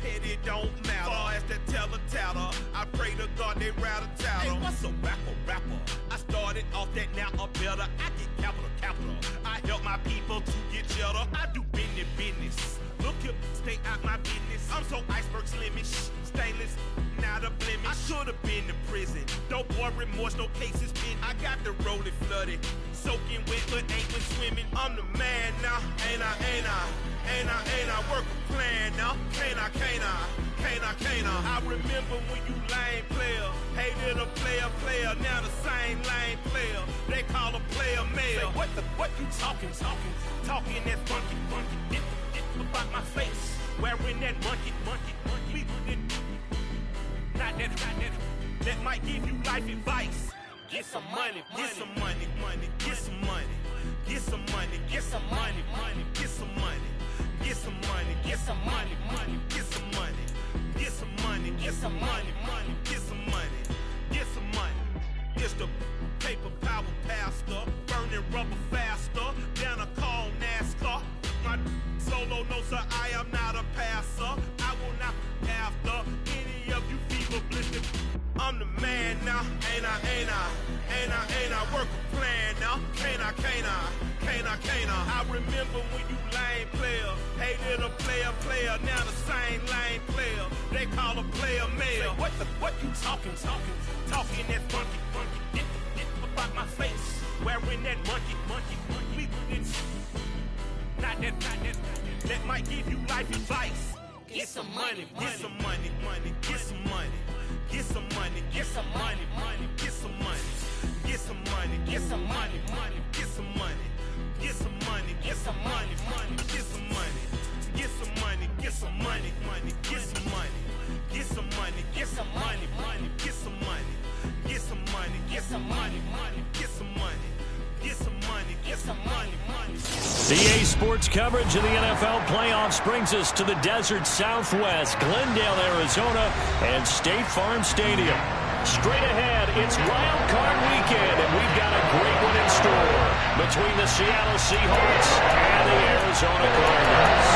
petty don't matter. Far as the teller, I pray to God they rattle tattle. Hey, what's a rapper? I started off that, now I'm better. I get capital. I help my people to get cheddar. I do business. Look here, stay out my business. I'm so iceberg slimish, stainless, not a blemish. I should have been to prison. Don't boy remorse, no cases pinned. I got the rolling flooded, soaking wet, but ain't been swimming. I'm the man now, ain't I? Work a plan now, can't I? I remember when you lame player, hated a player, now the same lame player. They call a player mayor. Say, what you talking that funky, get about my face, wearing that monkey, not that might give you life advice. Get some money, get some money, get some money, get some money, get some money, get some money, get some money, get some money, get some money, get some money, get some money, get some money, get some money. It's the paper power pastor, burning rubber faster, down a call NASCAR. My solo knows that I am not a passer. I will not be after any of you fever blistered. I'm the man now, ain't I? Work a plan now, can't I? I remember when you lame player, hated a player, now the same lame player. They call a player mayor. Say, what you talking that funky, get about my face, wearing that monkey, not that might give you life advice. Get some money, get some money, get some money. Get some money, get some money, get some money, get some money, get some money, get some money, get some money, get some money, get some money, get some money, get some money, get some money, get some money, get some money, get some money, get some money, get some money, get some money. Get some money, get some money. EA Sports coverage of the NFL playoffs brings us to the desert Southwest, Glendale, Arizona, and State Farm Stadium. Straight ahead, it's Wildcard weekend, and we've got a great one in store between the Seattle Seahawks and the Arizona Cardinals.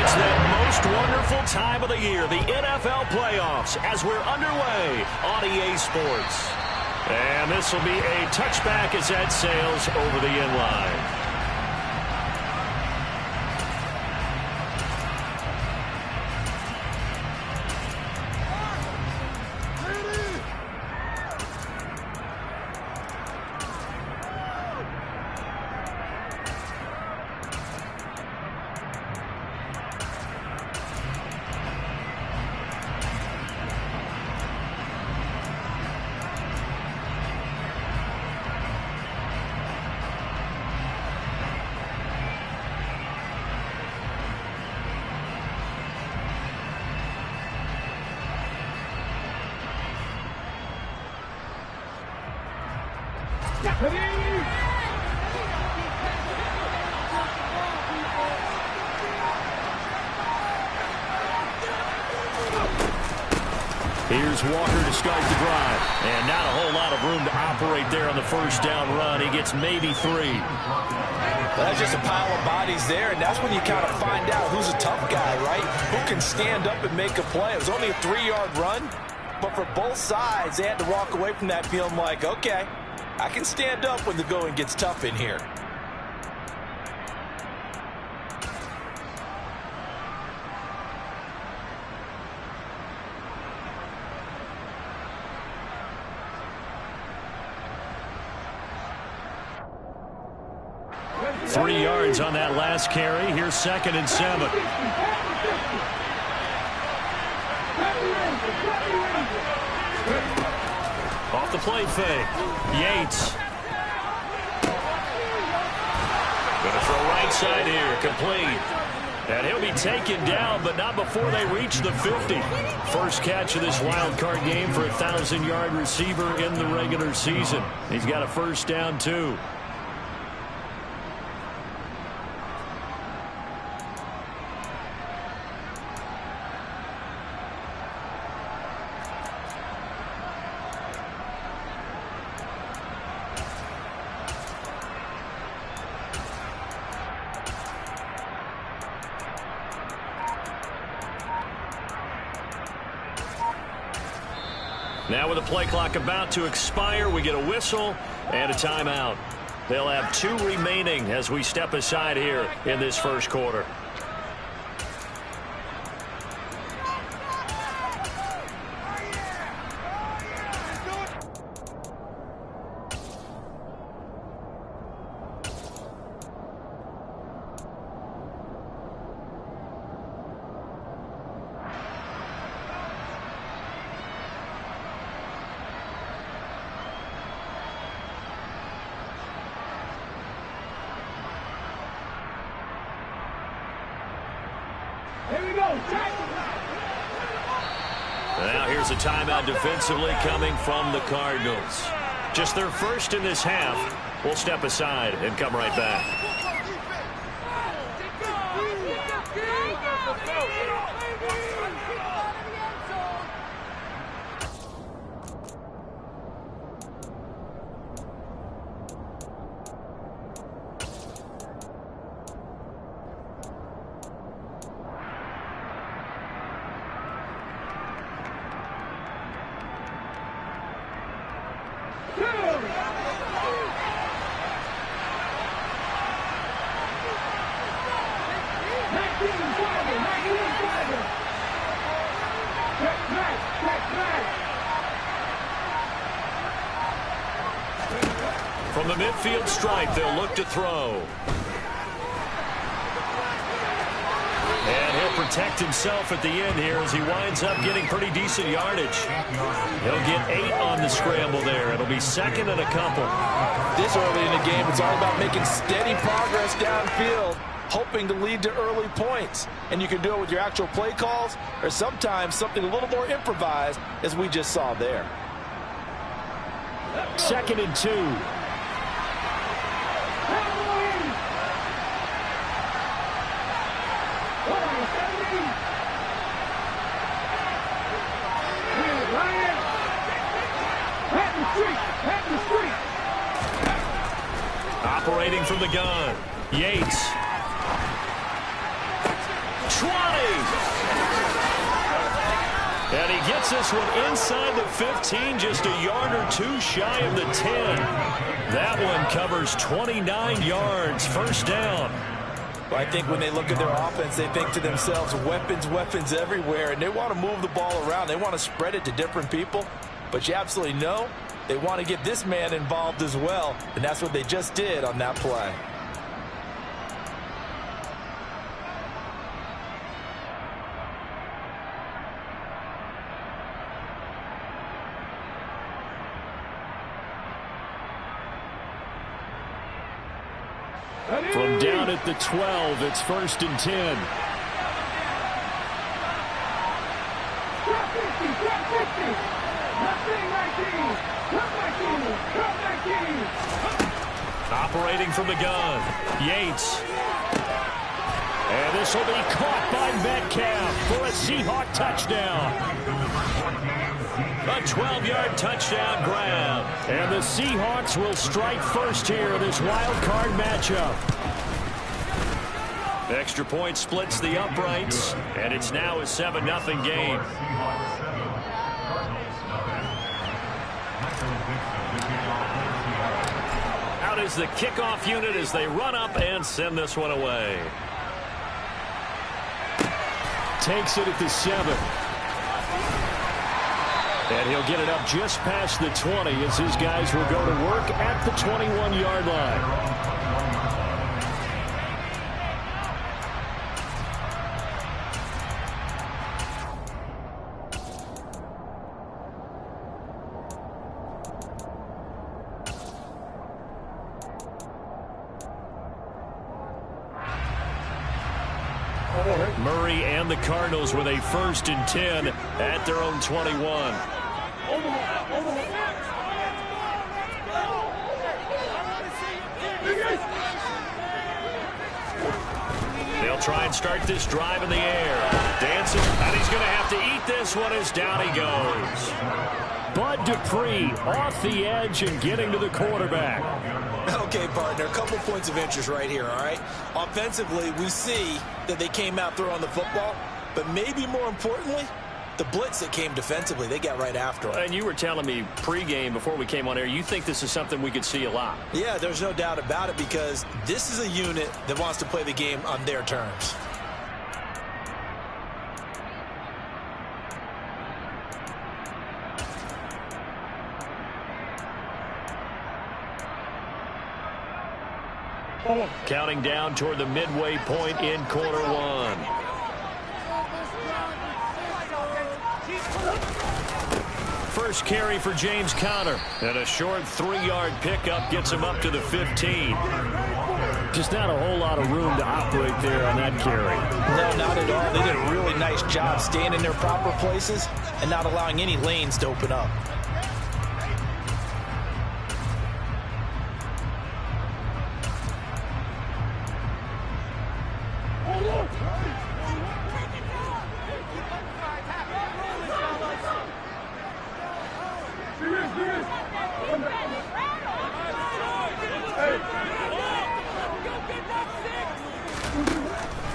It's that most wonderful time of the year, the NFL playoffs, as we're underway on EA Sports. And this will be a touchback as that sails over the end line. Here's Walker to start the drive. And not a whole lot of room to operate there on the first down run. He gets maybe 3. That's just a pile of bodies there, and that's when you kind of find out who's a tough guy, right? Who can stand up and make a play. It was only a 3-yard run, but for both sides, they had to walk away from that feeling like, okay, I can stand up when the going gets tough in here. Three yards on that last carry. Here's 2nd and 7. Off the play fake. Yates. Going to throw right side here. Complete. And he'll be taken down, but not before they reach the 50. First catch of this wild card game for a 1,000-yard receiver in the regular season. He's got a first down, too. Now with the play clock about to expire, we get a whistle and a timeout. They'll have 2 remaining as we step aside here in this first quarter. Now here's a timeout defensively coming from the Cardinals. Just their first in this half. We'll step aside and come right back. From the midfield stripe, they'll look to throw. And he'll protect himself at the end here as he winds up getting pretty decent yardage. He'll get 8 on the scramble there. It'll be second and a couple. This early in the game, it's all about making steady progress downfield, hoping to lead to early points. And you can do it with your actual play calls or sometimes something a little more improvised, as we just saw there. Second and 2. Operating from the gun, Yates. 20. And he gets this one inside the 15, just a yard or 2 shy of the 10. That one covers 29 yards, first down. Well, I think when they look at their offense, they think to themselves, weapons, weapons everywhere, and they want to move the ball around. They want to spread it to different people, but you absolutely know they want to get this man involved as well, and that's what they just did on that play. From down at the 12, it's first and 10. Operating from the gun, Yates. And this will be caught by Metcalf for a Seahawk touchdown. A 12-yard touchdown grab. And the Seahawks will strike first here in this wild card matchup. Extra point splits the uprights, and it's now a 7-0 game. Out is the kickoff unit as they run up and send this one away. Takes it at the 7. And he'll get it up just past the 20 as his guys will go to work at the 21-yard line. Murray and the Cardinals with a first and 10 at their own 21. They'll try and start this drive in the air. Dancing, and he's going to have to eat this one as down he goes. Bud Dupree off the edge and getting to the quarterback. Okay, partner, a couple points of interest right here, all right? Offensively, we see that they came out throwing the football, but maybe more importantly, the blitz that came defensively, they got right after him. And you were telling me pregame before we came on air, you think this is something we could see a lot. Yeah, there's no doubt about it because this is a unit that wants to play the game on their terms. Counting down toward the midway point in quarter one. First carry for James Conner. And a short 3-yard pickup gets him up to the 15. Just not a whole lot of room to operate there on that carry. No, not at all. They did a really nice job staying in their proper places and not allowing any lanes to open up.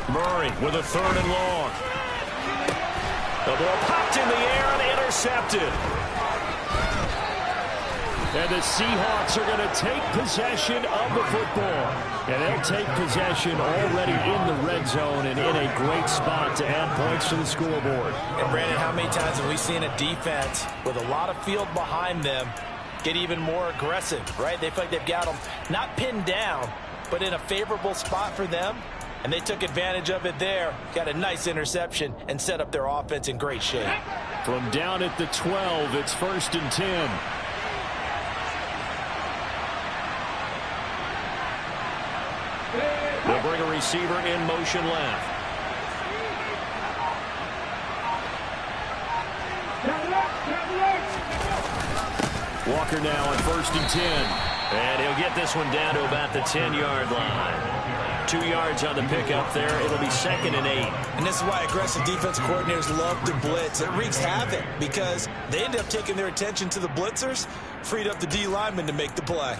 Murray with a 3rd and long. The ball popped in the air and intercepted. And the Seahawks are going to take possession of the football. And they'll take possession already in the red zone and in a great spot to add points to the scoreboard. And Brandon, how many times have we seen a defense with a lot of field behind them get even more aggressive, right? They feel like they've got them not pinned down, but in a favorable spot for them. And they took advantage of it there, got a nice interception, and set up their offense in great shape. From down at the 12, it's 1st and 10. They'll bring a receiver in motion left. Walker now on 1st and 10. And he'll get this one down to about the 10-yard line. 2 yards on the pickup there. It'll be 2nd and 8. And this is why aggressive defense coordinators love to blitz. It wreaks havoc because they end up taking their attention to the blitzers, freed up the D lineman to make the play.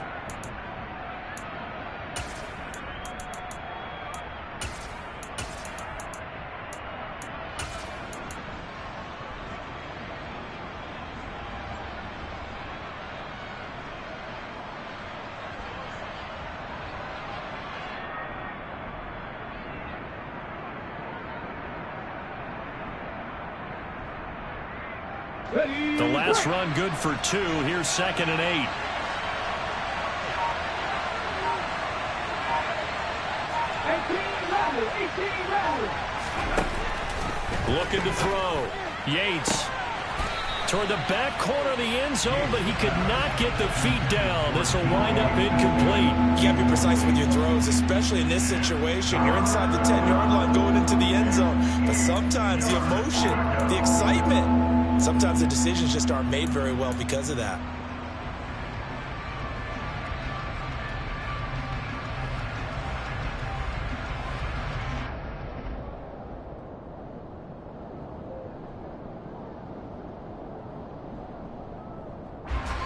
The last run good for 2. Here's 2nd and 8. Looking to throw. Yates toward the back corner of the end zone, but he could not get the feet down. This will wind up incomplete. You got to be precise with your throws, especially in this situation. You're inside the 10-yard line going into the end zone. But sometimes the emotion, the excitement, sometimes the decisions just aren't made very well because of that.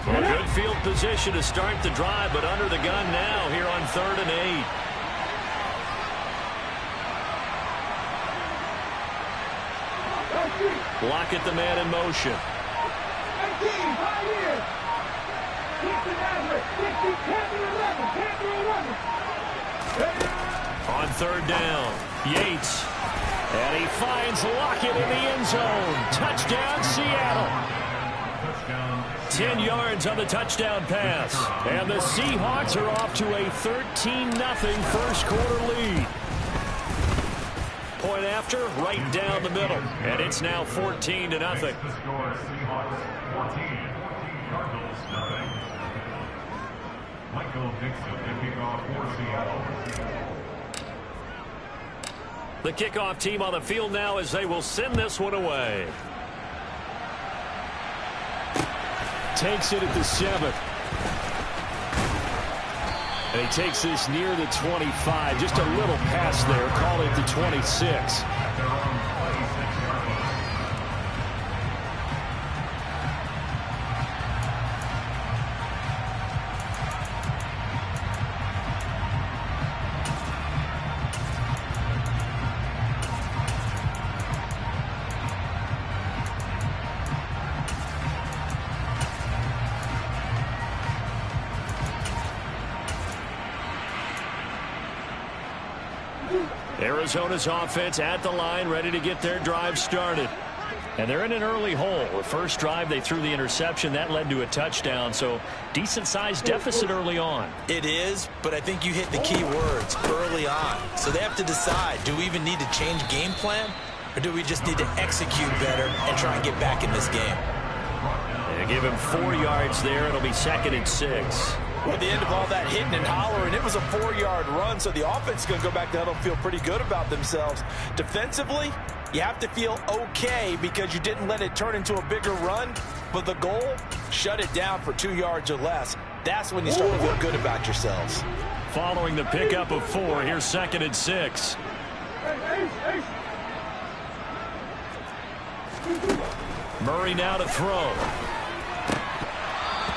Well, good field position to start the drive, but under the gun now here on 3rd and 8. Block at the man in motion. On 3rd down, Yates. And he finds Lockett in the end zone. Touchdown, Seattle. 10 yards on the touchdown pass. And the Seahawks are off to a 13-0 first quarter lead. Point after, right down the middle. And it's now 14-0. The kickoff team on the field now as they will send this one away. Takes it at the 7. And he takes this near the 25. Just a little pass there. Call it the 26. Arizona's offense at the line, ready to get their drive started. And they're in an early hole. The first drive, they threw the interception. That led to a touchdown, so decent-sized deficit early on. It is, but I think you hit the key words, early on. So they have to decide, do we even need to change game plan, or do we just need to execute better and try and get back in this game? They give him 4 yards there. It'll be 2nd and 6. Well, at the end of all that hitting and hollering, it was a 4-yard run, so the offense is going to go back to huddle and feel pretty good about themselves. Defensively, you have to feel okay because you didn't let it turn into a bigger run, but the goal, shut it down for 2 yards or less. That's when you start to feel good about yourselves. Following the pickup of 4, here's 2nd and 6. Murray now to throw.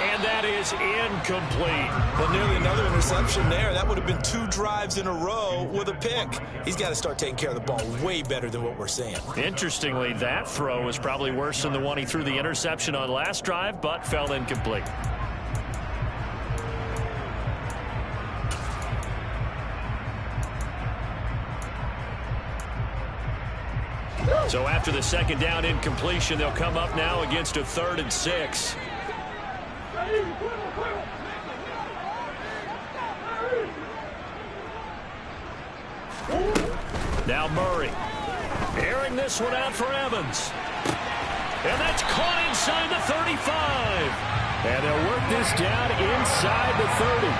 And that is incomplete. Well, nearly another interception there. That would have been 2 drives in a row with a pick. He's got to start taking care of the ball way better than what we're seeing. Interestingly, that throw was probably worse than the one he threw the interception on last drive, but fell incomplete. So after the 2nd down incompletion, they'll come up now against a 3rd and 6. Now Murray. Airing this one out for Evans. And that's caught inside the 35. And they'll work this down inside the 30.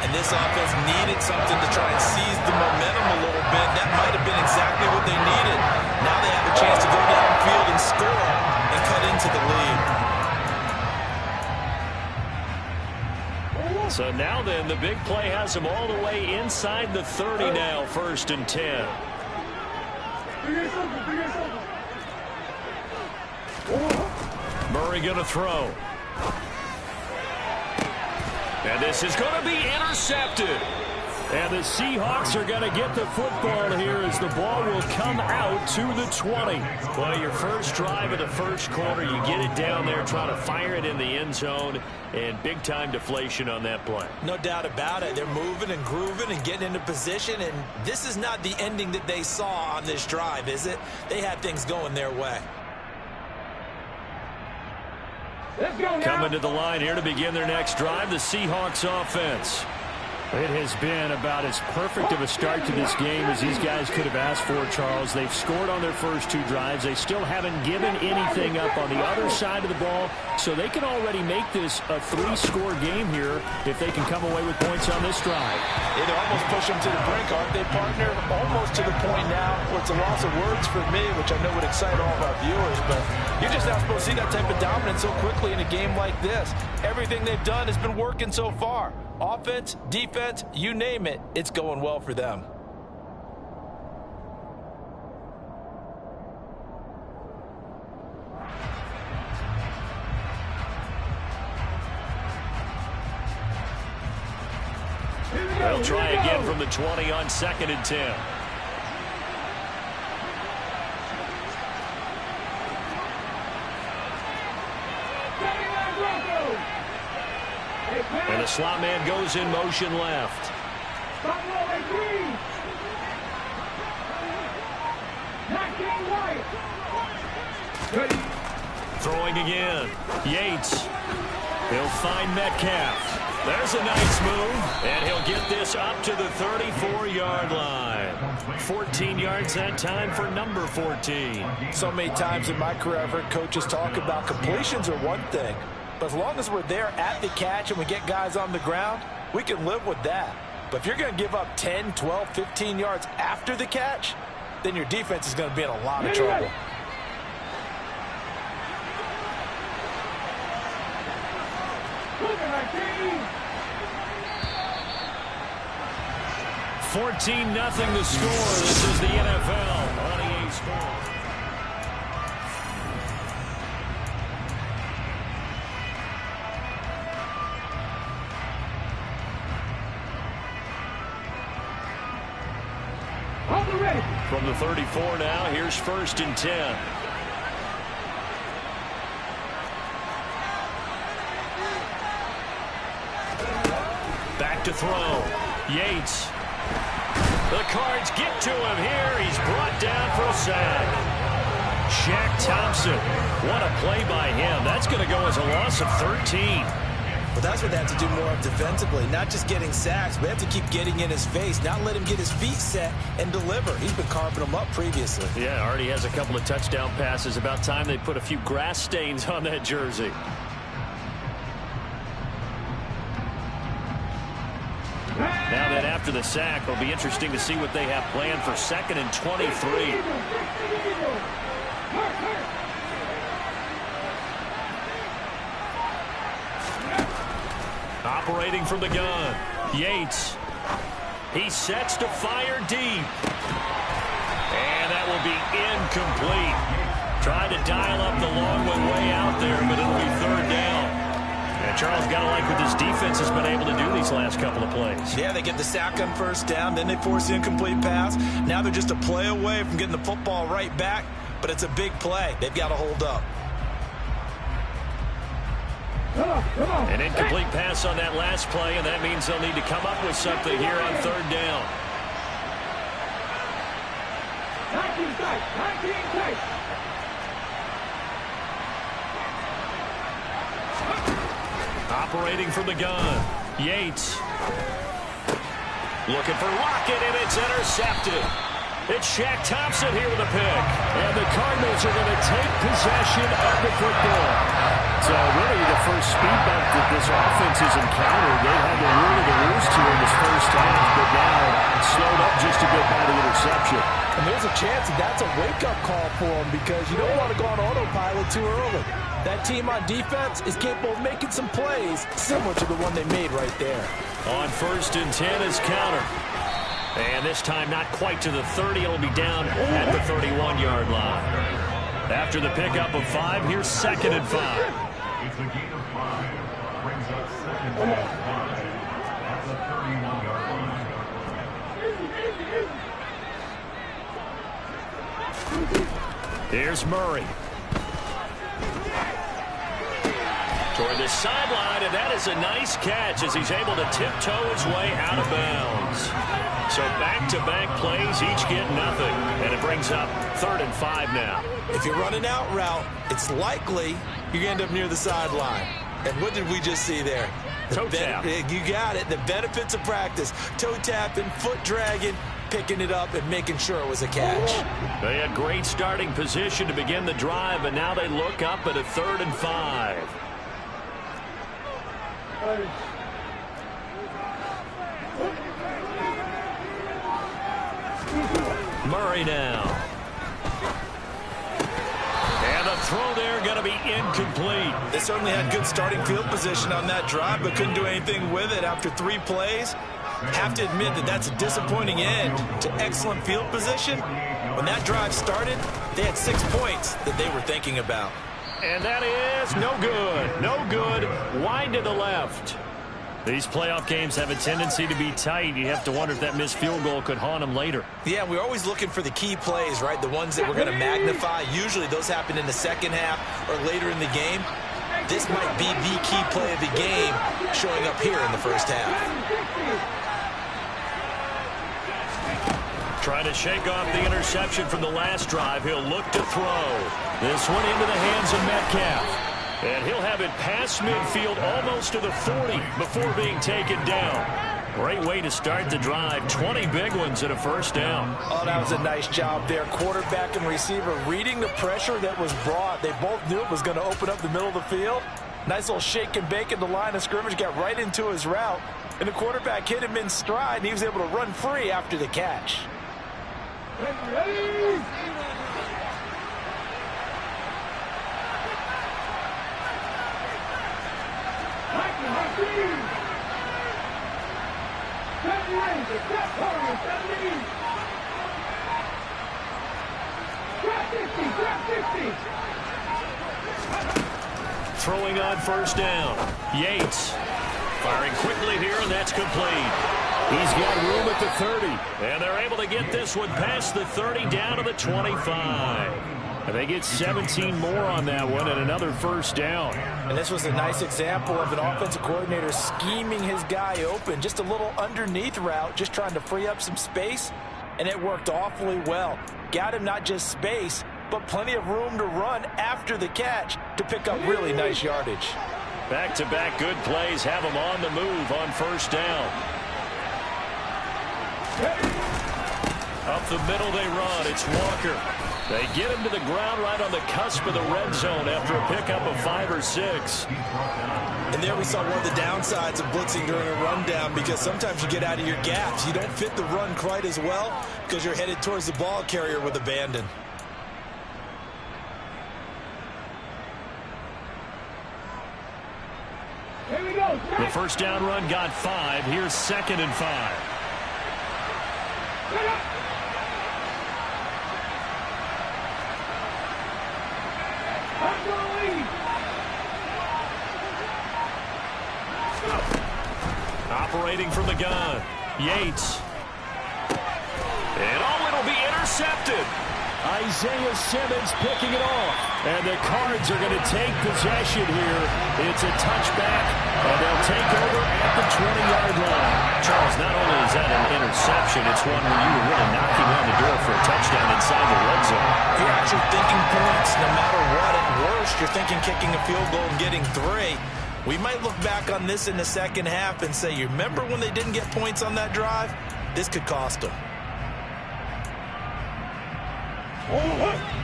And this offense needed something to try and seize the momentum a little bit. That might have been exactly what they needed. Now they have a chance to go downfield and score and cut into the lead. So now then, the big play has them all the way inside the 30 now, 1st and 10. Murray going to throw. And this is going to be intercepted. And the Seahawks are going to get the football here as the ball will come out to the 20. Well, your first drive of the first quarter, you get it down there, trying to fire it in the end zone, and big-time deflation on that play. No doubt about it. They're moving and grooving and getting into position, and this is not the ending that they saw on this drive, is it? They had things going their way. Coming to the line here to begin their next drive, the Seahawks offense. It has been about as perfect of a start to this game as these guys could have asked for, Charles. They've scored on their first 2 drives. They still haven't given anything up on the other side of the ball, so they can already make this a 3-score game here if they can come away with points on this drive. It almost pushed them to the brink, aren't they, partner? Almost to the point now where it's a loss of words for me, which I know would excite all of our viewers, but you're just not supposed to see that type of dominance so quickly in a game like this. Everything they've done has been working so far. Offense, defense, you name it, it's going well for them. They'll try again from the 20 on 2nd and 10. And the slot man goes in motion left. Throwing again. Yates. He'll find Metcalf. There's a nice move, and he'll get this up to the 34-yard line. 14 yards that time for number 14. So many times in my career, I've heard coaches talk about completions are one thing, but as long as we're there at the catch and we get guys on the ground, we can live with that. But if you're going to give up 10, 12, 15 yards after the catch, then your defense is going to be in a lot of trouble. $14-0 the score. This is the NFL on EA Sports. From the 34 now, here's 1st and 10. Back to throw. Yates. The The Cards get to him here. He's brought down for a sack. Shaq Thompson. What a play by him. That's going to go as a loss of 13. Well, that's what they have to do more of defensively. Not just getting sacks, but they have to keep getting in his face. Not let him get his feet set and deliver. He's been carving them up previously. Yeah, already has a couple of touchdown passes. About time they put a few grass stains on that jersey. Now that after the sack, it'll be interesting to see what they have planned for 2nd and 23. Operating from the gun, Yates. He sets to fire deep. And that will be incomplete. Tried to dial up the long one way out there, but it'll be 3rd down. And Charles, got to like what this defense has been able to do these last couple of plays. Yeah, they get the sack on 1st down, then they force the incomplete pass. Now they're just a play away from getting the football right back, but it's a big play. They've got to hold up. An incomplete pass on that last play, and that means they'll need to come up with something here on 3rd down. Operating from the gun, Yates. Looking for Lockett, and it's intercepted. It's Shaq Thompson here with a pick. And the Cardinals are going to take possession of the football. So really the first speed bump that this offense has encountered. They had the will to lose to in this first half, but now slowed up just a bit by the interception. And there's a chance that that's a wake-up call for them because you don't want to go on autopilot too early. That team on defense is capable of making some plays similar to the one they made right there. On 1st and 10 is counter. And this time not quite to the 30. It'll be down at the 31-yard line. After the pickup of 5, here's 2nd and 5. It's a gain of 5. Brings up 2nd and 5 at the 31-yard line. Here's Murray. Toward the sideline, and that is a nice catch as he's able to tiptoe his way out of bounds. So back-to-back plays, each get nothing. And it brings up 3rd and 5 now. If you run an out route, it's likely you're going to end up near the sideline. And what did we just see there? Toe tap. You got it. The benefits of practice. Toe tapping, foot dragging, picking it up, and making sure it was a catch. They had great starting position to begin the drive, and now they look up at a 3rd and 5. Murray now. And the throw there going to be incomplete. They certainly had good starting field position on that drive, but couldn't do anything with it after 3 plays. Have to admit that that's a disappointing end to excellent field position. When that drive started, they had 6 points that they were thinking about. And that is no good. No good. Wide to the left. These playoff games have a tendency to be tight. You have to wonder if that missed field goal could haunt them later. Yeah, we're always looking for the key plays, right? The ones that we're going to magnify. Usually those happen in the second half or later in the game. This might be the key play of the game showing up here in the first half. Trying to shake off the interception from the last drive. He'll look to throw. This one into the hands of Metcalf. And he'll have it past midfield almost to the 40 before being taken down. Great way to start the drive. 20 big ones at a 1st down. Oh, that was a nice job there. Quarterback and receiver reading the pressure that was brought. They both knew it was going to open up the middle of the field. Nice little shake and bake at the line of scrimmage. Got right into his route. And the quarterback hit him in stride, and he was able to run free after the catch. Ready? Throwing on 1st down. Yates firing quickly here, and that's complete. He's got room at the 30. And they're able to get this one past the 30 down to the 25. And they get 17 more on that one and another first down. And this was a nice example of an offensive coordinator scheming his guy open. Just a little underneath route, just trying to free up some space, and it worked awfully well. Got him not just space, but plenty of room to run after the catch to pick up really nice yardage. Back-to-back good plays have them on the move on first down. Up the middle they run. It's Walker. They get him to the ground right on the cusp of the red zone after a pickup of 5 or 6. And there we saw one of the downsides of blitzing during a rundown, because sometimes you get out of your gaps. You don't fit the run quite as well because you're headed towards the ball carrier with abandon. Here we go. The first down run got 5. Here's 2nd and 5. Operating from the gun, Yates. And it'll be intercepted. Isaiah Simmons picking it off. And the Cards are going to take possession here. It's a touchback, and they'll take over at the 20-yard line. Charles, not only is that an interception, it's one where you were really knocking on the door for a touchdown inside the red zone. You're actually thinking points no matter what. At worst, you're thinking kicking a field goal and getting 3. We might look back on this in the second half and say, you remember when they didn't get points on that drive? This could cost them.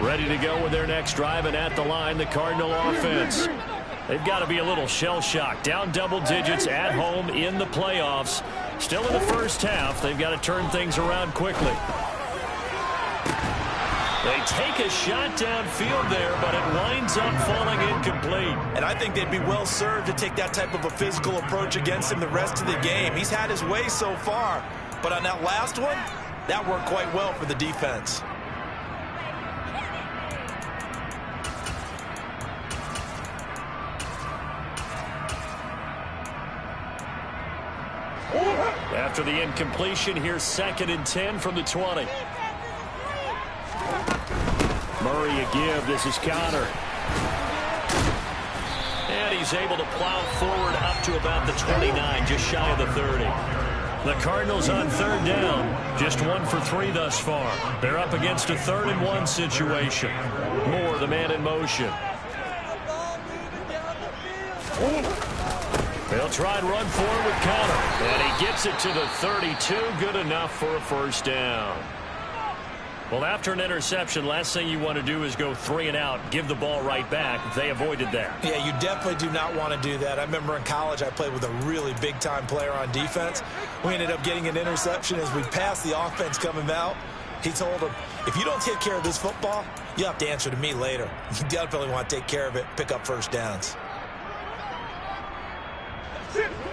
Ready to go with their next drive, and at the line, the Cardinal offense. They've got to be a little shell-shocked. Down double digits at home in the playoffs. Still in the first half. They've got to turn things around quickly. They take a shot downfield there, but it winds up falling incomplete. And I think they'd be well served to take that type of a physical approach against him the rest of the game. He's had his way so far, but on that last one, that worked quite well for the defense. After the incompletion, here's 2nd and 10 from the 20. Murray a give. This is Connor. And he's able to plow forward up to about the 29, just shy of the 30. The Cardinals on 3rd down, just 1 for 3 thus far. They're up against a 3rd and 1 situation. Moore, the man in motion. They'll try and run forward with Connor. And he gets it to the 32. Good enough for a first down. Well, after an interception, last thing you want to do is go 3 and out, give the ball right back. They avoided that. Yeah, you definitely do not want to do that. I remember in college I played with a really big-time player on defense. We ended up getting an interception as we passed the offense coming out. He told him, if you don't take care of this football, you'll have to answer to me later. You definitely want to take care of it, pick up first downs.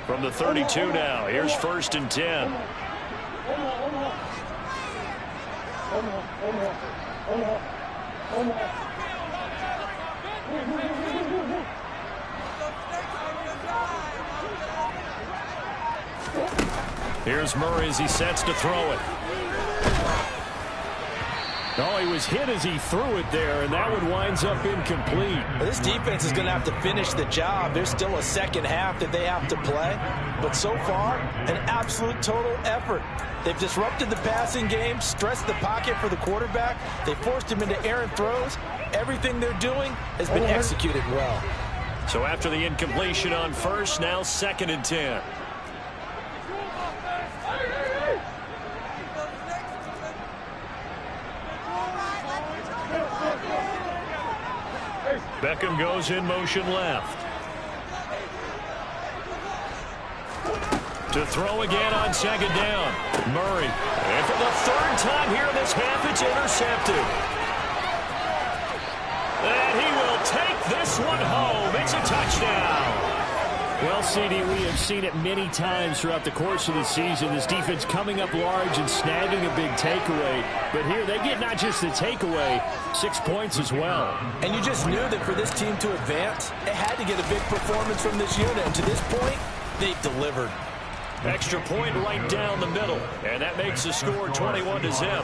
From the 32 now, here's 1st and 10. Here's Murray as he sets to throw it. Oh, he was hit as he threw it there, and that one winds up incomplete. Well, this defense is going to have to finish the job. There's still a second half that they have to play. But so far, an absolute total effort. They've disrupted the passing game, stressed the pocket for the quarterback. They forced him into errant throws. Everything they're doing has been executed well. So after the incompletion on 1st, now 2nd and 10. Beckham goes in motion left. To throw again on 2nd down. Murray. And for the 3rd time here in this half, it's intercepted. And he will take this one home. It's a touchdown. Well, CD, we have seen it many times throughout the course of the season. This defense coming up large and snagging a big takeaway. But here they get not just the takeaway, 6 points as well. And you just knew that for this team to advance, it had to get a big performance from this unit. And to this point, they've delivered. Extra point right down the middle. And that makes the score 21-0.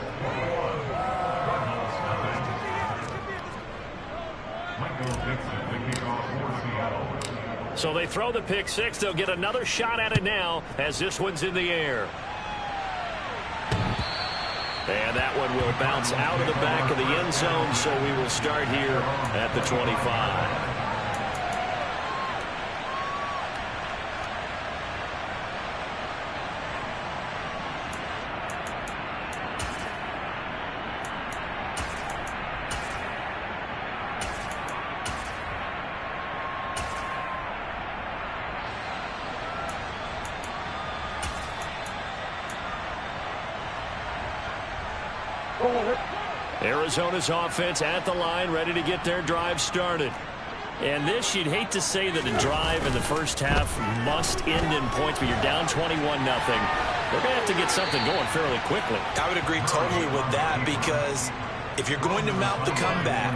So they throw the pick six. They'll get another shot at it now as this one's in the air. And that one will bounce out of the back of the end zone, so we will start here at the 25. Arizona's offense at the line, ready to get their drive started. And this, you'd hate to say that a drive in the first half must end in points, but you're down 21-0. They're going to have to get something going fairly quickly. I would agree totally with that, because if you're going to mount the comeback,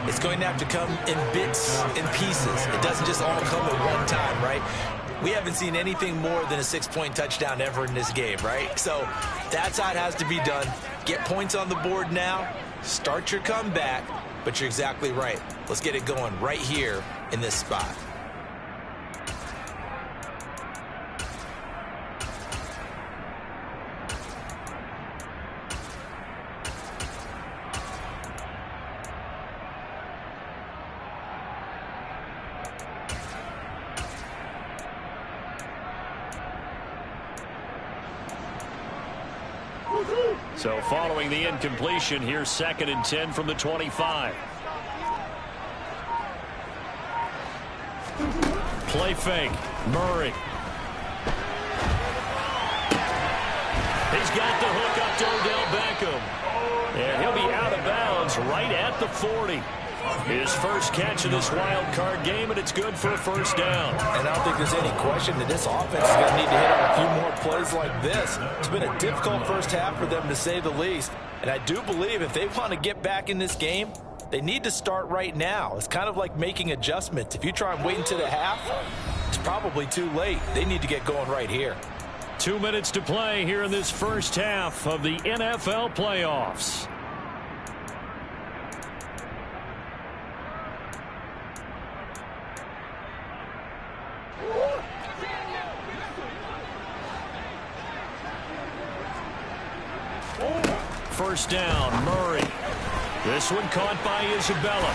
it's going to have to come in bits and pieces. It doesn't just all come at one time, right? We haven't seen anything more than a 6-point touchdown ever in this game, right? So that's how it has to be done. Get points on the board now, start your comeback, but you're exactly right. Let's get it going right here in this spot. So following the incompletion, here's 2nd and 10 from the 25. Play fake. Murray. He's got the hook up to Odell Beckham. And he'll be out of bounds right at the 40. His first catch of this wild card game, and it's good for a first down. And I don't think there's any question that this offense is going to need to hit on a few more plays like this. It's been a difficult first half for them, to say the least. And I do believe if they want to get back in this game, they need to start right now. It's kind of like making adjustments. If you try and wait until the half, it's probably too late. They need to get going right here. 2 minutes to play here in this first half of the NFL playoffs. First down, Murray. This one caught by Isabella.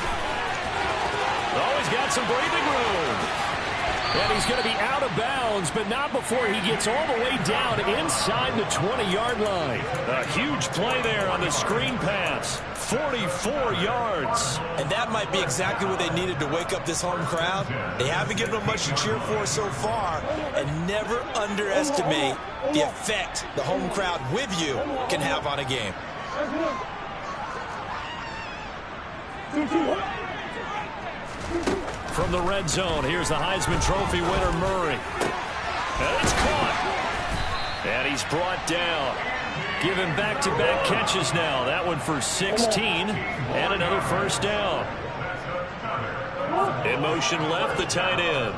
Oh, he's got some breathing room. And he's going to be out of bounds, but not before he gets all the way down inside the 20-yard line. A huge play there on the screen pass. 44 yards. And that might be exactly what they needed to wake up this home crowd. They haven't given them much to cheer for so far, and never underestimate the effect the home crowd with you can have on a game. From the red zone, here's the Heisman Trophy winner, Murray. And it's caught. And he's brought down. Give him back-to-back catches now. That one for 16 and another first down. In motion left, the tight end.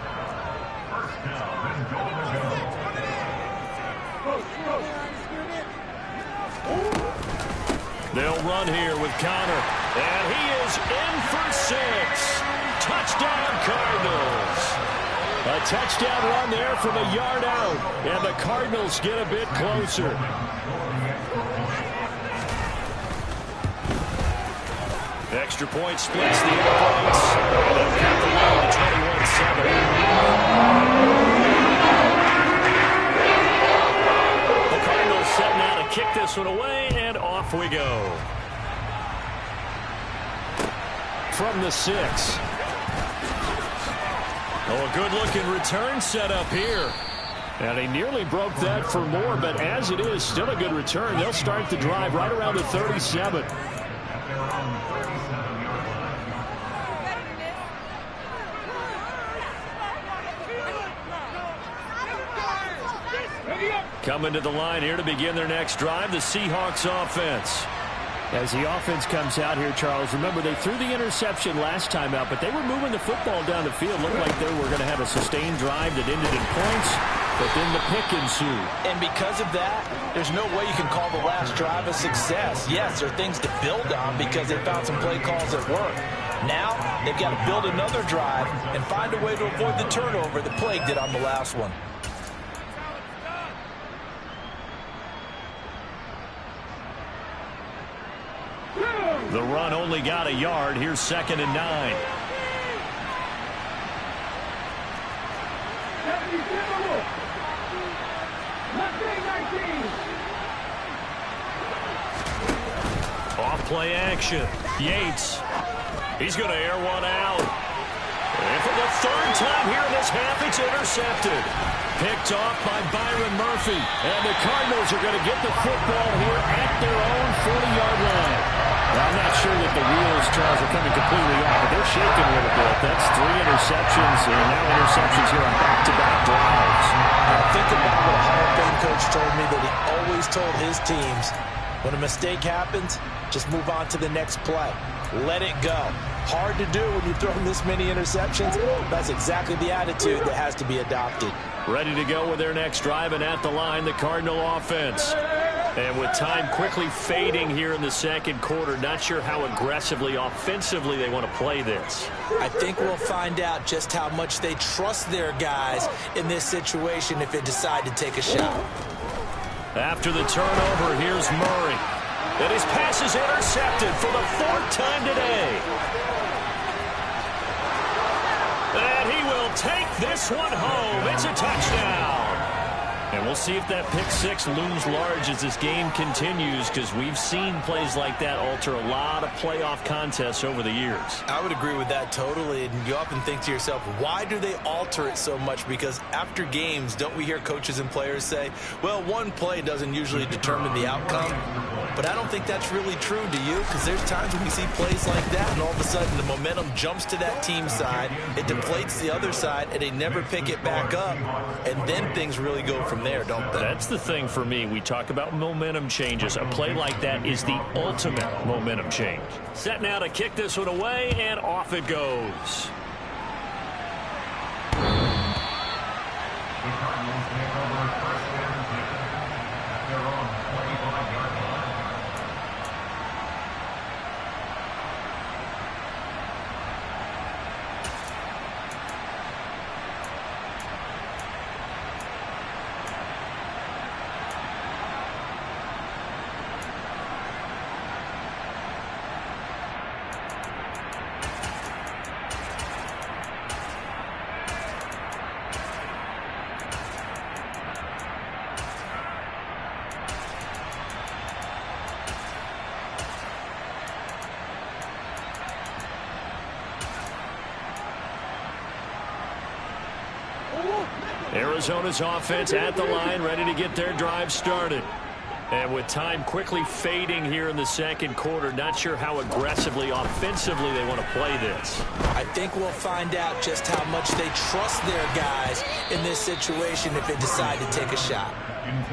They'll run here with Connor. And he is in for 6. Touchdown, Cardinals. A touchdown run there from a yard out. And the Cardinals get a bit closer. Extra point splits the points. And they'll count the lead to 21-7. The Cardinals setting out to kick this one away, and off we go. From the 6. Oh, a good-looking return set up here. And he nearly broke that for more, but as it is, still a good return. They'll start the drive right around the 37. Coming to the line here to begin their next drive, the Seahawks offense. As the offense comes out here, Charles, remember they threw the interception last time out, but they were moving the football down the field. Looked like they were going to have a sustained drive that ended in points, but then the pick ensued. And because of that, there's no way you can call the last drive a success. Yes, there are things to build on because they found some play calls that work. Now they've got to build another drive and find a way to avoid the turnover that plagued it on the last one. The run only got a yard. Here's 2nd and 9. Off play action. Yates. He's going to air one out. And for the 3rd time here in this half, it's intercepted. Picked off by Byron Murphy. And the Cardinals are going to get the football here at their own 40-yard line. Well, I'm not sure that the wheels, Charles, are coming completely off, but they're shaking a little bit. That's 3 interceptions, and now interceptions here on back-to-back drives. Now think about what a Hall of Fame coach told me that he always told his teams, when a mistake happens, just move on to the next play. Let it go. Hard to do when you throw this many interceptions. That's exactly the attitude that has to be adopted. Ready to go with their next drive, and at the line, the Cardinal offense. And with time quickly fading here in the 2nd quarter, not sure how aggressively, offensively they want to play this. I think we'll find out just how much they trust their guys in this situation if they decide to take a shot. After the turnover, here's Murray. And his pass is intercepted for the 4th time today. And he will take this one home. It's a touchdown. And we'll see if that pick 6 looms large as this game continues, because we've seen plays like that alter a lot of playoff contests over the years. I would agree with that totally. And you often think to yourself, why do they alter it so much? Because after games, don't we hear coaches and players say, well, one play doesn't usually determine the outcome. But I don't think that's really true, do you? Because there's times when we see plays like that, and all of a sudden the momentum jumps to that team's side, it deflates the other side, and they never pick it back up. And then things really go from there, don't they? That's the thing for me. We talk about momentum changes. A play like that is the ultimate momentum change. Set now to kick this one away, and off it goes. The Cardinals take over 1st and 10 at their own 25-yard line. Arizona's offense at the line, ready to get their drive started. And with time quickly fading here in the 2nd quarter, not sure how aggressively, offensively they want to play this. I think we'll find out just how much they trust their guys in this situation if they decide to take a shot.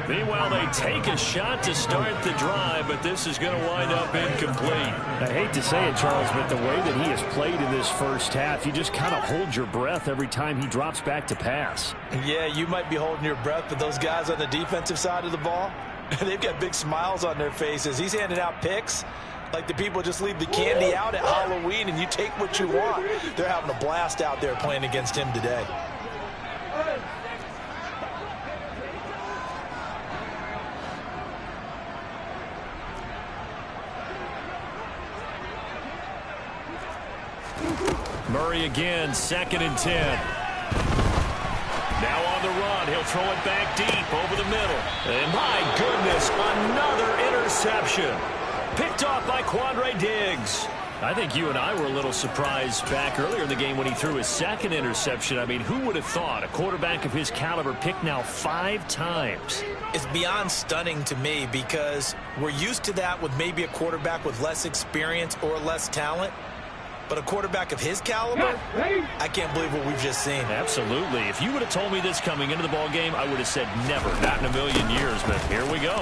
Meanwhile, they take a shot to start the drive, but this is going to wind up incomplete. I hate to say it, Charles, but the way that he has played in this first half, you just kind of hold your breath every time he drops back to pass. Yeah, you might be holding your breath, but those guys on the defensive side of the ball, they've got big smiles on their faces. He's handing out picks like the people just leave the candy out at Halloween and you take what you want. They're having a blast out there playing against him today. Murray again, 2nd and 10. Now on the run, he'll throw it back deep over the middle. And my goodness, another interception. Picked off by Quandre Diggs. I think you and I were a little surprised back earlier in the game when he threw his 2nd interception. I mean, who would have thought a quarterback of his caliber picked now 5 times? It's beyond stunning to me because we're used to that with maybe a quarterback with less experience or less talent. But a quarterback of his caliber, I can't believe what we've just seen. Absolutely. If you would have told me this coming into the ball game, I would have said never, not in a million years. But here we go.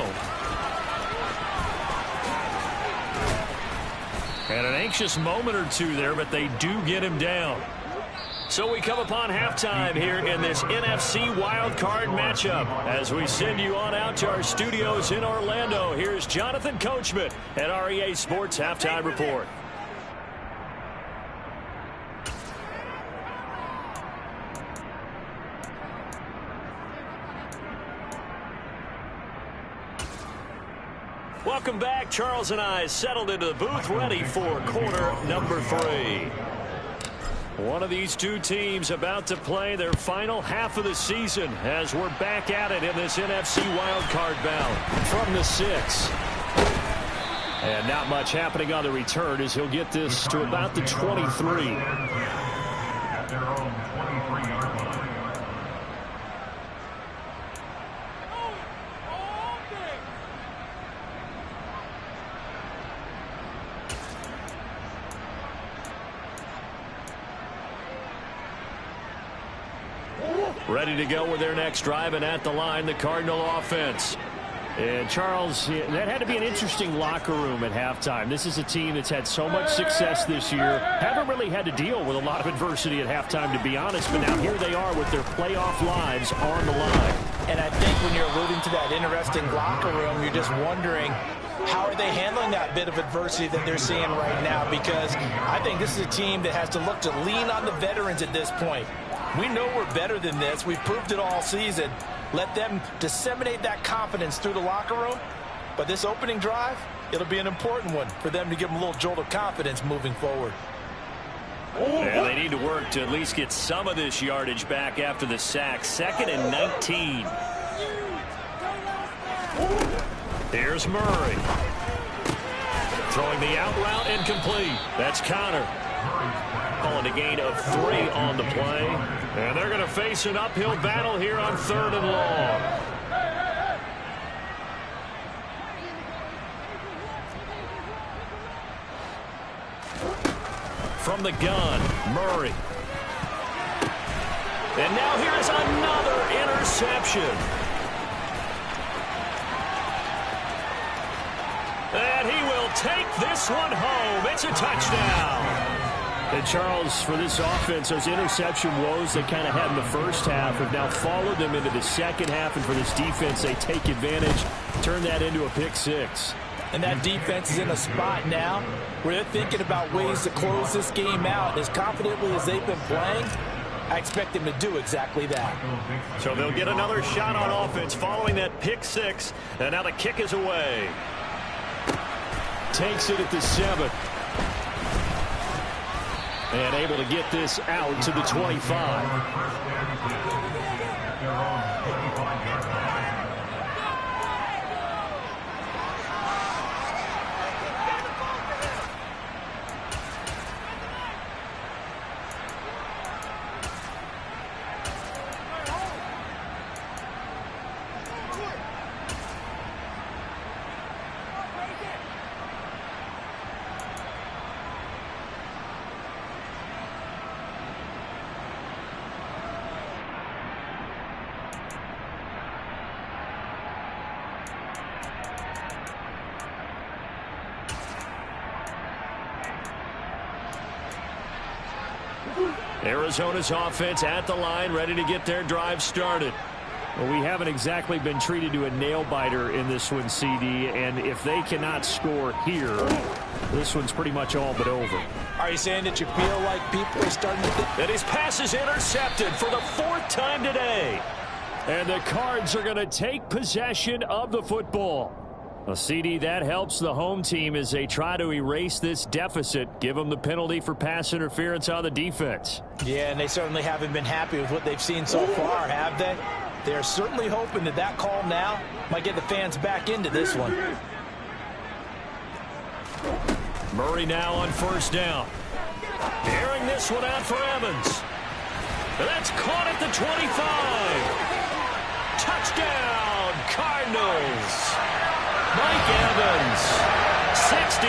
And an anxious moment or two there, but they do get him down. So we come upon halftime here in this NFC Wildcard matchup. As we send you on out to our studios in Orlando, here's Jonathan Coachman at REA Sports Halftime Report. Welcome back. Charles and I settled into the booth ready for quarter number 3. One of these two teams about to play their final half of the season as we're back at it in this NFC wildcard bout from the 6. And not much happening on the return as he'll get this to about the 23. At their own 23-yard line. Ready to go with their next drive, and at the line, the Cardinal offense. And Charles, that had to be an interesting locker room at halftime. This is a team that's had so much success this year. Haven't really had to deal with a lot of adversity at halftime, to be honest. But now here they are with their playoff lives on the line. And I think when you're alluding to that interesting locker room, you're just wondering, how are they handling that bit of adversity that they're seeing right now? Because I think this is a team that has to look to lean on the veterans at this point. We know we're better than this. We've proved it all season. Let them disseminate that confidence through the locker room. But this opening drive, it'll be an important one for them to give them a little jolt of confidence moving forward. Yeah, they need to work to at least get some of this yardage back after the sack. 2nd and 19. Here's Murray. Throwing the out route incomplete. That's Connor. Calling a gain of 3 on the play. And they're going to face an uphill battle here on 3rd and long. From the gun, Murray. And now here's another interception. And he will take this one home. It's a touchdown. And Charles, for this offense, those interception woes they kind of had in the first half have now followed them into the second half. And for this defense, they take advantage, turn that into a pick 6. And that defense is in a spot now where they're thinking about ways to close this game out. As confidently as they've been playing, I expect them to do exactly that. So they'll get another shot on offense following that pick 6. And now the kick is away. Takes it at the 7. And able to get this out to the 25. Arizona's offense at the line, ready to get their drive started. Well, we haven't exactly been treated to a nail-biter in this one, CD, and if they cannot score here, this one's pretty much all but over. Are you saying that you feel like people are starting to think that his pass is intercepted for the 4th time today? And the Cards are going to take possession of the football. A CD, that helps the home team as they try to erase this deficit, give them the penalty for pass interference on the defense. Yeah, and they certainly haven't been happy with what they've seen so far, have they? They're certainly hoping that that call now might get the fans back into this one. Murray now on 1st down. Airing this one out for Evans. That's caught at the 25. Touchdown, Cardinals. Mike Evans, 66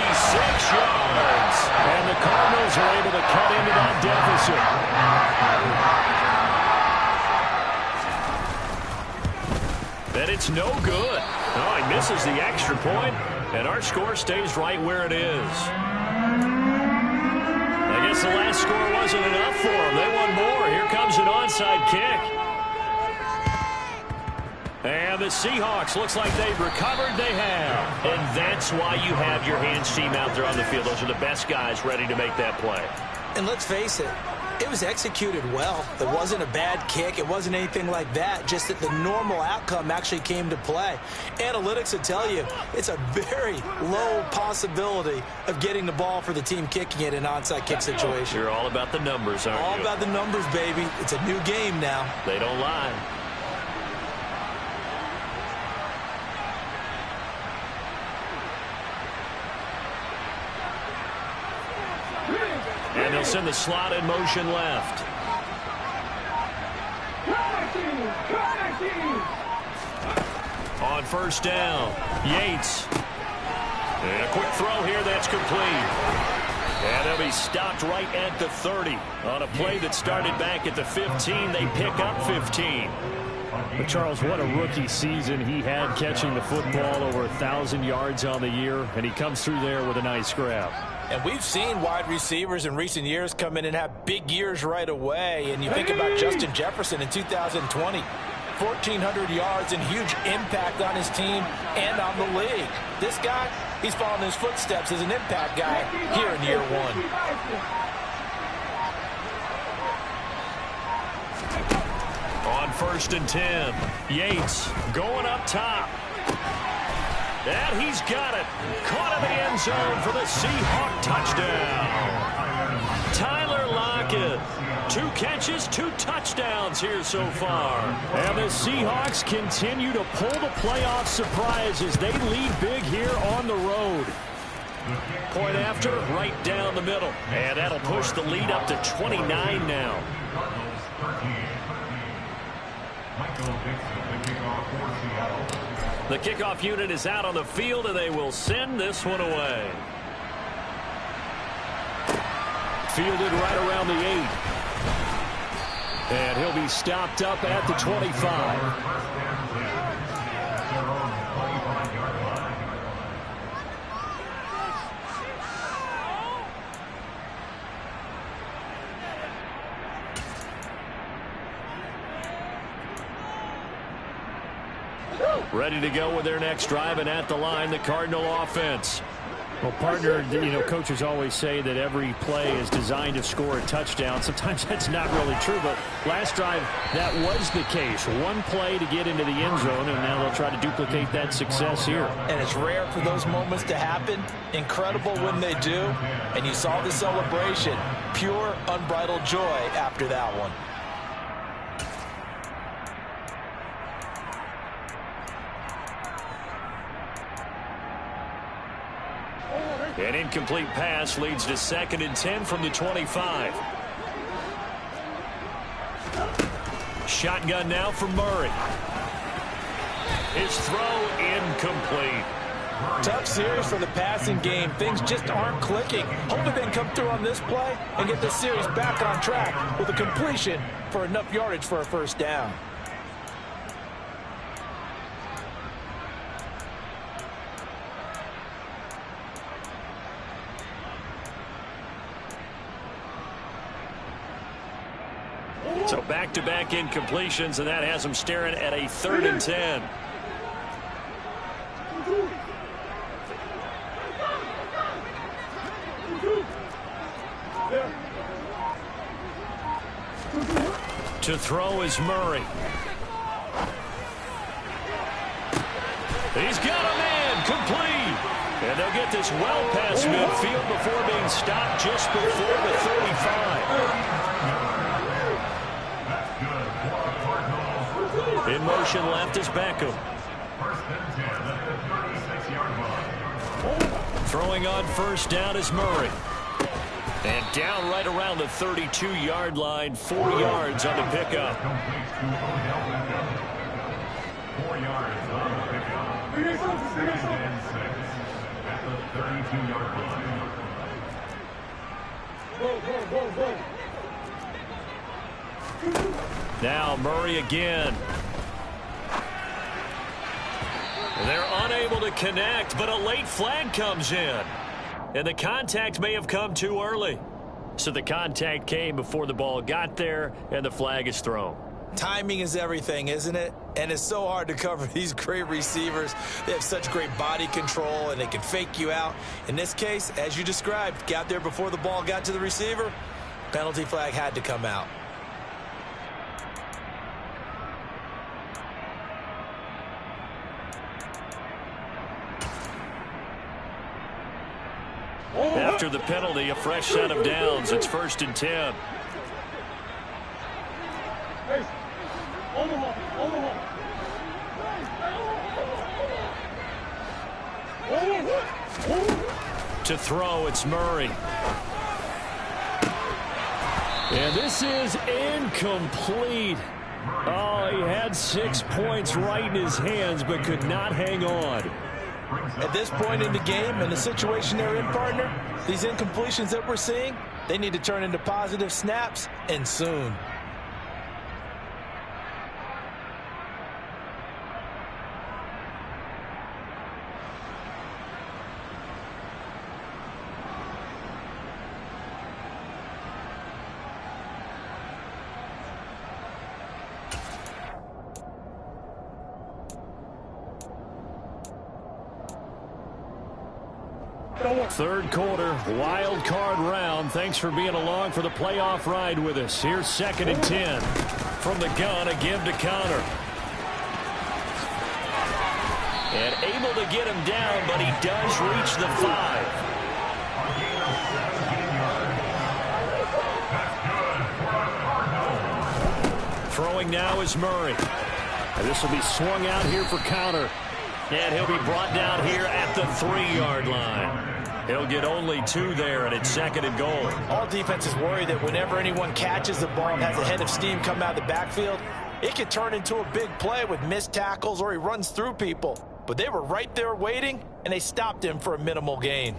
yards. And the Cardinals are able to cut into that deficit. And it's no good. Oh, he misses the extra point, and our score stays right where it is. I guess the last score wasn't enough for them. They want more. Here comes an onside kick. And the Seahawks, looks like they've recovered. They have. And that's why you have your hands team out there on the field. Those are the best guys ready to make that play. And let's face it, It was executed well. It wasn't a bad kick. It wasn't anything like that. Just that the normal outcome actually came to play. Analytics will tell you it's a very low possibility of getting the ball for the team kicking it in an onside kick situation. You're all about the numbers, aren't you? All about the numbers, baby. It's a new game now. They don't lie. And they'll send the slot in motion left. On first down, Yates. And a quick throw here that's complete. And they'll be stopped right at the 30. On a play that started back at the 15, they pick up 15. But Charles, what a rookie season he had, catching the football over 1,000 yards on the year, and he comes through there with a nice grab. And we've seen wide receivers in recent years come in and have big years right away. And you think about Justin Jefferson in 2020, 1,400 yards and huge impact on his team and on the league. This guy, he's following his footsteps as an impact guy here in year one. On first and 10, Yates going up top. And he's got it. Caught in the end zone for the Seahawk touchdown. Tyler Lockett. 2 catches, 2 touchdowns here so far. And the Seahawks continue to pull the playoff surprise as they lead big here on the road. Point after, right down the middle. And that'll push the lead up to 29 now. The kickoff unit is out on the field, and they will send this one away. Fielded right around the 8. And he'll be stopped up at the 25. Ready to go with their next drive, and at the line, the Cardinal offense. Well, partner, you know, coaches always say that every play is designed to score a touchdown. Sometimes that's not really true, but last drive, that was the case. One play to get into the end zone, and now they'll try to duplicate that success here. And it's rare for those moments to happen. Incredible when they do. And you saw the celebration. Pure, unbridled joy after that one. An incomplete pass leads to 2nd and 10 from the 25. Shotgun now for Murray. His throw incomplete. Tough series for the passing game. Things just aren't clicking. Hopefully they can come through on this play and get the series back on track with a completion for enough yardage for a first down. So back-to-back incompletions, and that has them staring at a 3rd and 10. To throw is Murray. He's got a man, complete. And they'll get this well past midfield before being stopped just before the 35. In motion left is Beckham. Throwing on first down is Murray. And down right around the 32-yard line, 4 yards on the pickup. 4 yards on the pickup. 2nd and 6 at the 32-yard line. Now Murray again. They're unable to connect, but a late flag comes in. And the contact may have come too early. So the contact came before the ball got there, and the flag is thrown. Timing is everything, isn't it? And it's so hard to cover these great receivers. They have such great body control, and they can fake you out. In this case, as you described, got there before the ball got to the receiver. Penalty flag had to come out. After the penalty, a fresh set of downs. It's 1st and 10. To throw, it's Murray. And this is incomplete. Oh, he had 6 points right in his hands, but could not hang on. At this point in the game and the situation they're in, partner, these incompletions that we're seeing, they need to turn into positive snaps, and soon. Third quarter, wild card round. Thanks for being along for the playoff ride with us. Here's 2nd and 10. From the gun, a give to Connor. And able to get him down, but he does reach the 5. Throwing now is Murray. And this will be swung out here for Connor. And he'll be brought down here at the 3-yard line. He'll get only 2 there, and it's 2nd and goal. All defenses worry that whenever anyone catches the ball and has a head of steam come out of the backfield, it can turn into a big play with missed tackles or he runs through people. But they were right there waiting, and they stopped him for a minimal gain.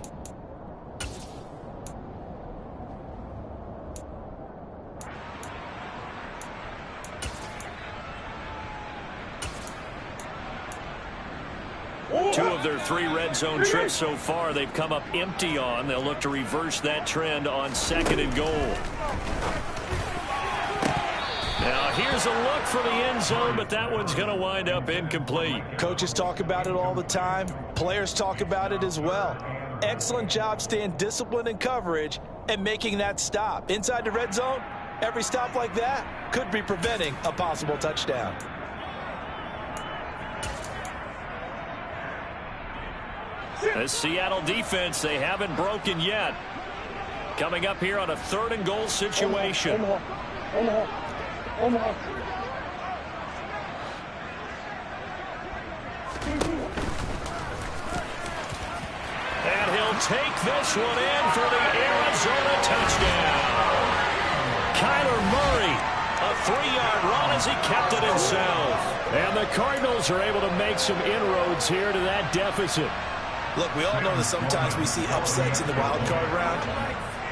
Two of their 3 red zone trips so far they've come up empty on. They'll look to reverse that trend on 2nd and goal. Now here's a look for the end zone, but that one's going to wind up incomplete. Coaches talk about it all the time. Players talk about it as well. Excellent job staying disciplined in coverage and making that stop. Inside the red zone, every stop like that could be preventing a possible touchdown. The Seattle defense, they haven't broken yet. Coming up here on a 3rd and goal situation. And he'll take this one in for the Arizona touchdown. Kyler Murray, a 3-yard run as he kept it himself. And the Cardinals are able to make some inroads here to that deficit. Look, we all know that sometimes we see upsets in the wild card round,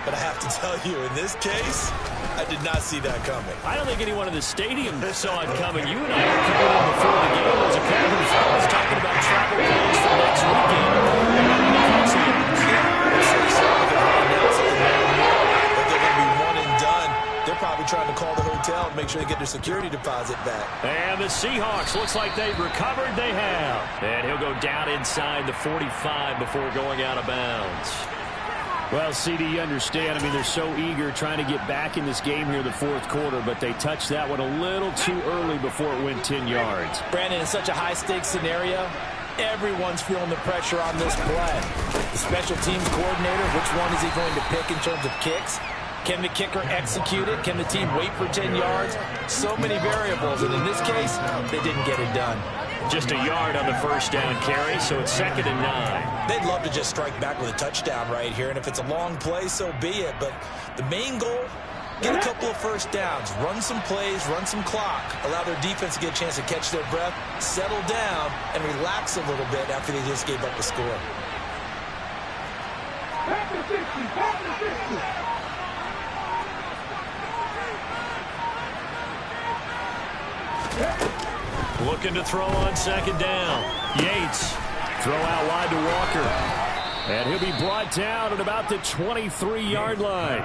but I have to tell you, in this case, I did not see that coming. I don't think anyone in the stadium saw it coming. You and I were coming in before the game. There was a couple of fellas talking about travel plans for next weekend. But they're going to be one and done. They're probably trying to call the hotel and make sure they get their security deposit back. And the Seahawks, looks like they've recovered. They have. And he'll go down inside the 45 before going out of bounds. Well, CD, you understand. I mean, they're so eager trying to get back in this game here in the 4th quarter, but they touched that one a little too early before it went 10 yards. Brandon, in such a high-stakes scenario, everyone's feeling the pressure on this play. The special teams coordinator, which one is he going to pick in terms of kicks? Can the kicker execute it? Can the team wait for 10 yards? So many variables, and in this case, they didn't get it done. Just a yard on the 1st down carry, so it's 2nd and 9. They'd love to just strike back with a touchdown right here, and if it's a long play, so be it. But the main goal, get a couple of 1st downs, run some plays, run some clock, allow their defense to get a chance to catch their breath, settle down, and relax a little bit after they just gave up the score. Looking to throw on 2nd down. Yates. Throw out wide to Walker. And he'll be brought down at about the 23-yard line.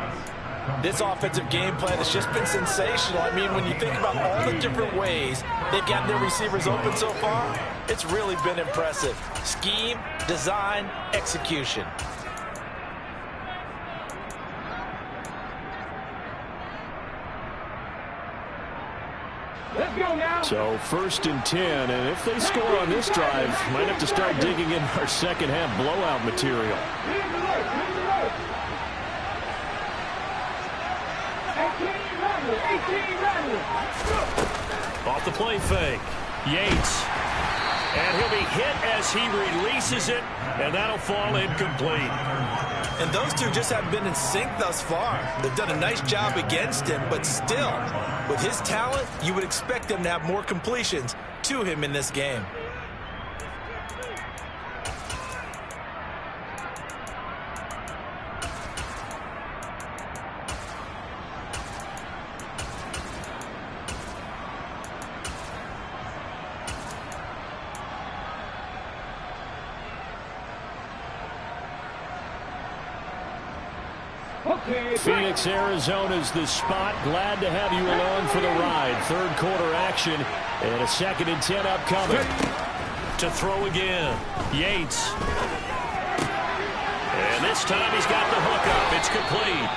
This offensive game plan has just been sensational. I mean, when you think about all the different ways they've gotten their receivers open so far, it's really been impressive. Scheme, design, execution. So 1st and 10, and if they score on this drive, might have to start digging in our second half blowout material. Off the play fake. Yates. And he'll be hit as he releases it, and that'll fall incomplete. And those two just haven't been in sync thus far. They've done a nice job against him, but still, with his talent, you would expect them to have more completions to him in this game. Phoenix, Arizona's the spot. Glad to have you along for the ride. 3rd quarter action and a 2nd and 10 upcoming. To throw again. Yates. And this time he's got the hook up. It's complete.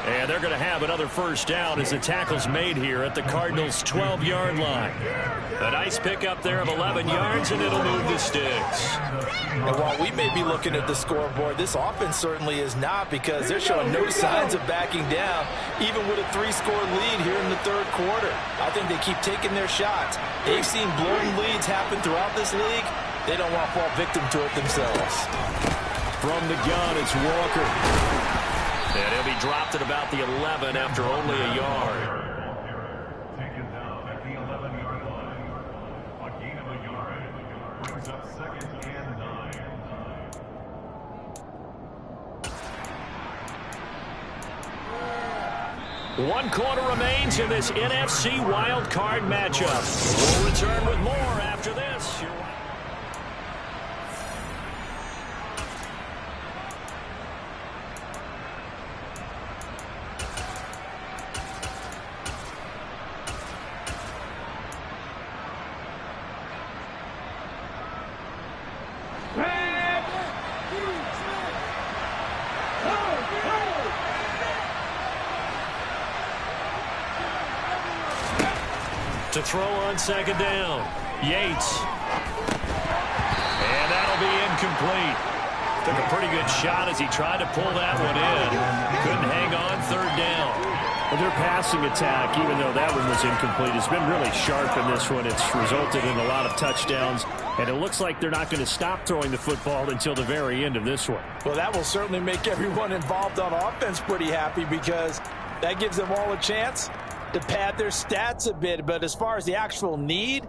And they're going to have another 1st down as the tackle's made here at the Cardinals' 12-yard line. A nice pickup there of 11 yards, and it'll move the sticks. And while we may be looking at the scoreboard, this offense certainly is not, because they're showing no signs of backing down, even with a 3-score lead here in the 3rd quarter. I think they keep taking their shots. They've seen blown leads happen throughout this league. They don't want to fall victim to it themselves. From the gun, it's Walker. And he'll be dropped at about the 11 after only a yard. Taken down at the 11-yard line. A gain of a yard brings up 2nd and 9. 1 quarter remains in this NFC Wildcard matchup. We'll return with more after this. To throw on 2nd down. Yates. And that'll be incomplete. Took a pretty good shot as he tried to pull that one in. Couldn't hang on 3rd down. Well, their passing attack, even though that one was incomplete, has been really sharp in this one. It's resulted in a lot of touchdowns, and it looks like they're not going to stop throwing the football until the very end of this one. Well, that will certainly make everyone involved on offense pretty happy, because that gives them all a chance to pad their stats a bit. But as far as the actual need,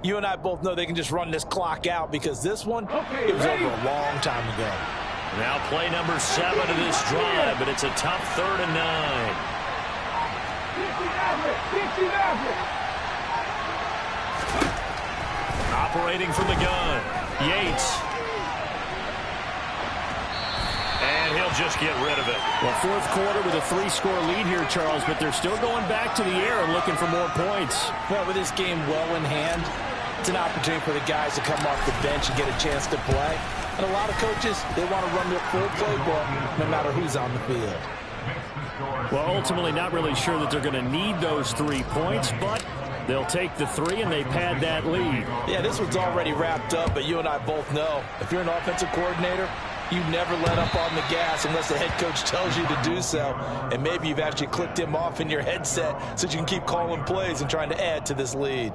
you and I both know they can just run this clock out, because this one, it was over a long time ago. Now play number 7 of this drive, but it's a tough 3rd and 9. Operating from the gun, Yates. And he'll just get rid of it. Well, 4th quarter with a 3-score lead here, Charles, but they're still going back to the air and looking for more points. Well, with this game well in hand, it's an opportunity for the guys to come off the bench and get a chance to play. And a lot of coaches, they want to run their full playbook no matter who's on the field. Well, ultimately not really sure that they're going to need those 3 points, but they'll take the 3 and they pad that lead. Yeah, this one's already wrapped up, but you and I both know if you're an offensive coordinator, you never let up on the gas unless the head coach tells you to do so. And maybe you've actually clicked him off in your headset so you can keep calling plays and trying to add to this lead.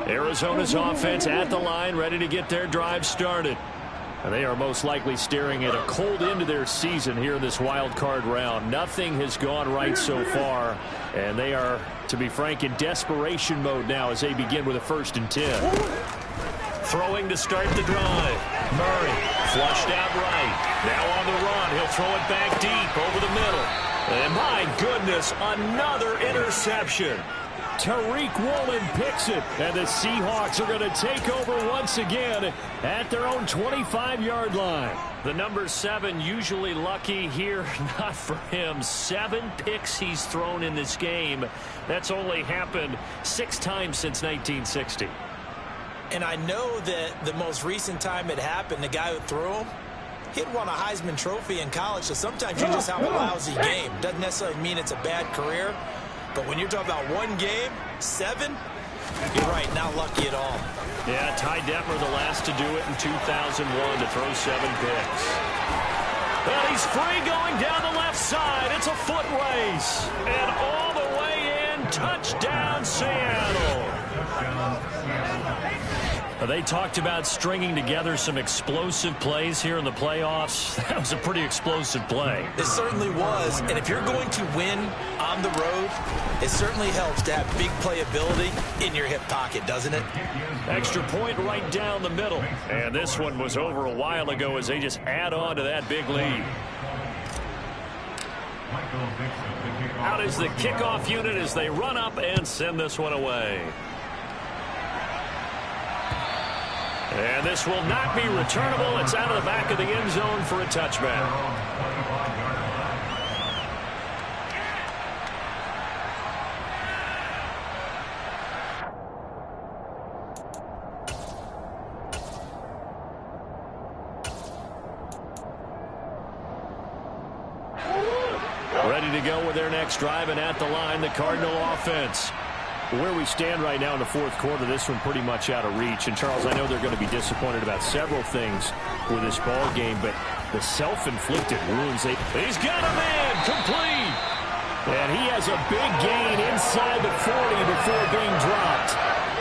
Arizona's offense at the line, ready to get their drive started. And they are most likely staring at a cold end to their season here in this wild card round. Nothing has gone right so far, and they are, to be frank, in desperation mode now as they begin with a 1st and 10. Throwing to start the drive. Murray flushed out right. Now on the run. He'll throw it back deep over the middle. And my goodness, another interception. Tariq Woolen picks it, and the Seahawks are going to take over once again at their own 25-yard line. The number 7 usually lucky here, not for him. 7 picks he's thrown in this game. That's only happened 6 times since 1960. And I know that the most recent time it happened, the guy who threw him, he'd won a Heisman Trophy in college, so sometimes you just have a lousy game. Doesn't necessarily mean it's a bad career, but when you're talking about one game, 7, you're right, not lucky at all. Yeah, Ty Detmer the last to do it in 2001 to throw 7 picks. And he's free going down the left side. It's a foot race. And all the way in, touchdown Seattle. They talked about stringing together some explosive plays here in the playoffs. That was a pretty explosive play. It certainly was. And if you're going to win on the road, it certainly helps to have big playability in your hip pocket, doesn't it? Extra point right down the middle. And this one was over a while ago as they just add on to that big lead. Out is the kickoff unit as they run up and send this one away. And this will not be returnable. It's out of the back of the end zone for a touchback. Ready to go with their next drive, and at the line, the Cardinal offense. Where we stand right now in the fourth quarter, this one pretty much out of reach. And, Charles, I know they're going to be disappointed about several things with this ball game, but the self-inflicted wounds. He's got a man complete. And he has a big gain inside the 40 before being dropped.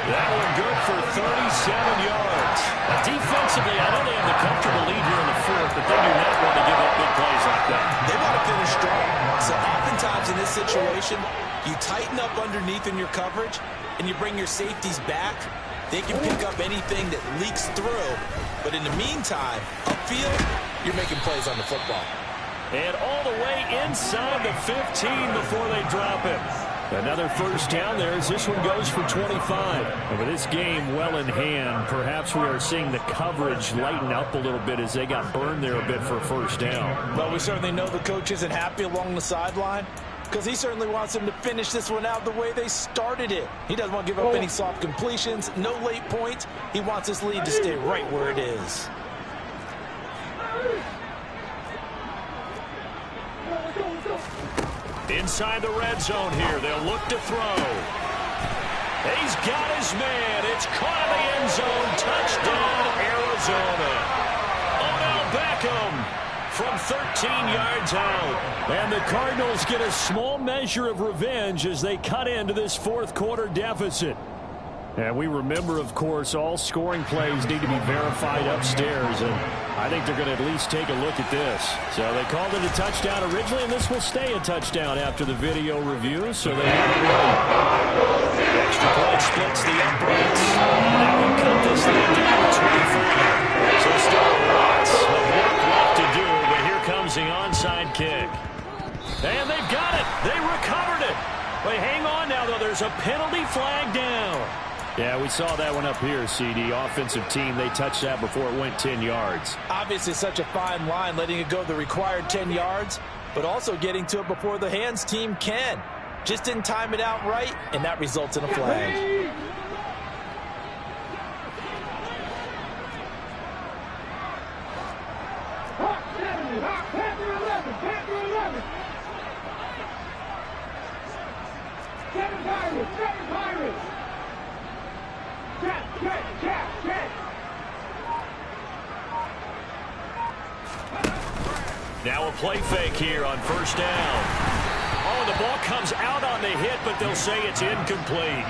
That one good for 37 yards. Defensively, I know they have the comfortable lead here in the fourth, but they do not want to give up big plays like that. They want to finish strong. So oftentimes in this situation, you tighten up underneath in your coverage, and you bring your safeties back. They can pick up anything that leaks through. But in the meantime, upfield, you're making plays on the football. And all the way inside the 15 before they drop it. Another first down there as this one goes for 25. And with this game well in hand, perhaps we are seeing the coverage lighten up a little bit as they got burned there a bit for a first down. Well, we certainly know the coach isn't happy along the sideline, because he certainly wants them to finish this one out the way they started it. He doesn't want to give up any soft completions, no late points. He wants this lead to stay right where it is. Inside the red zone here, they'll look to throw. He's got his man. It's caught in the end zone. Touchdown, Arizona. Odell Beckham from 13 yards out. And the Cardinals get a small measure of revenge as they cut into this fourth quarter deficit. And we remember, of course, all scoring plays need to be verified upstairs, and I think they're going to at least take a look at this. So they called it a touchdown originally, and this will stay a touchdown after the video review, so they have it ready. The extra point splits the uprights, and that will cut this lead down to 25. So still lots of work left to do, but here comes the onside kick. And they've got it. They recovered it. Wait, hang on now, though. There's a penalty flag down. Yeah, we saw that one up here, CD. Offensive team, they touched that before it went 10 yards. Obviously, such a fine line, letting it go the required 10 yards, but also getting to it before the hands team can. Just didn't time it out right, and that results in a flag. Now a play fake here on first down. Oh, the ball comes out on the hit, but they'll say it's incomplete.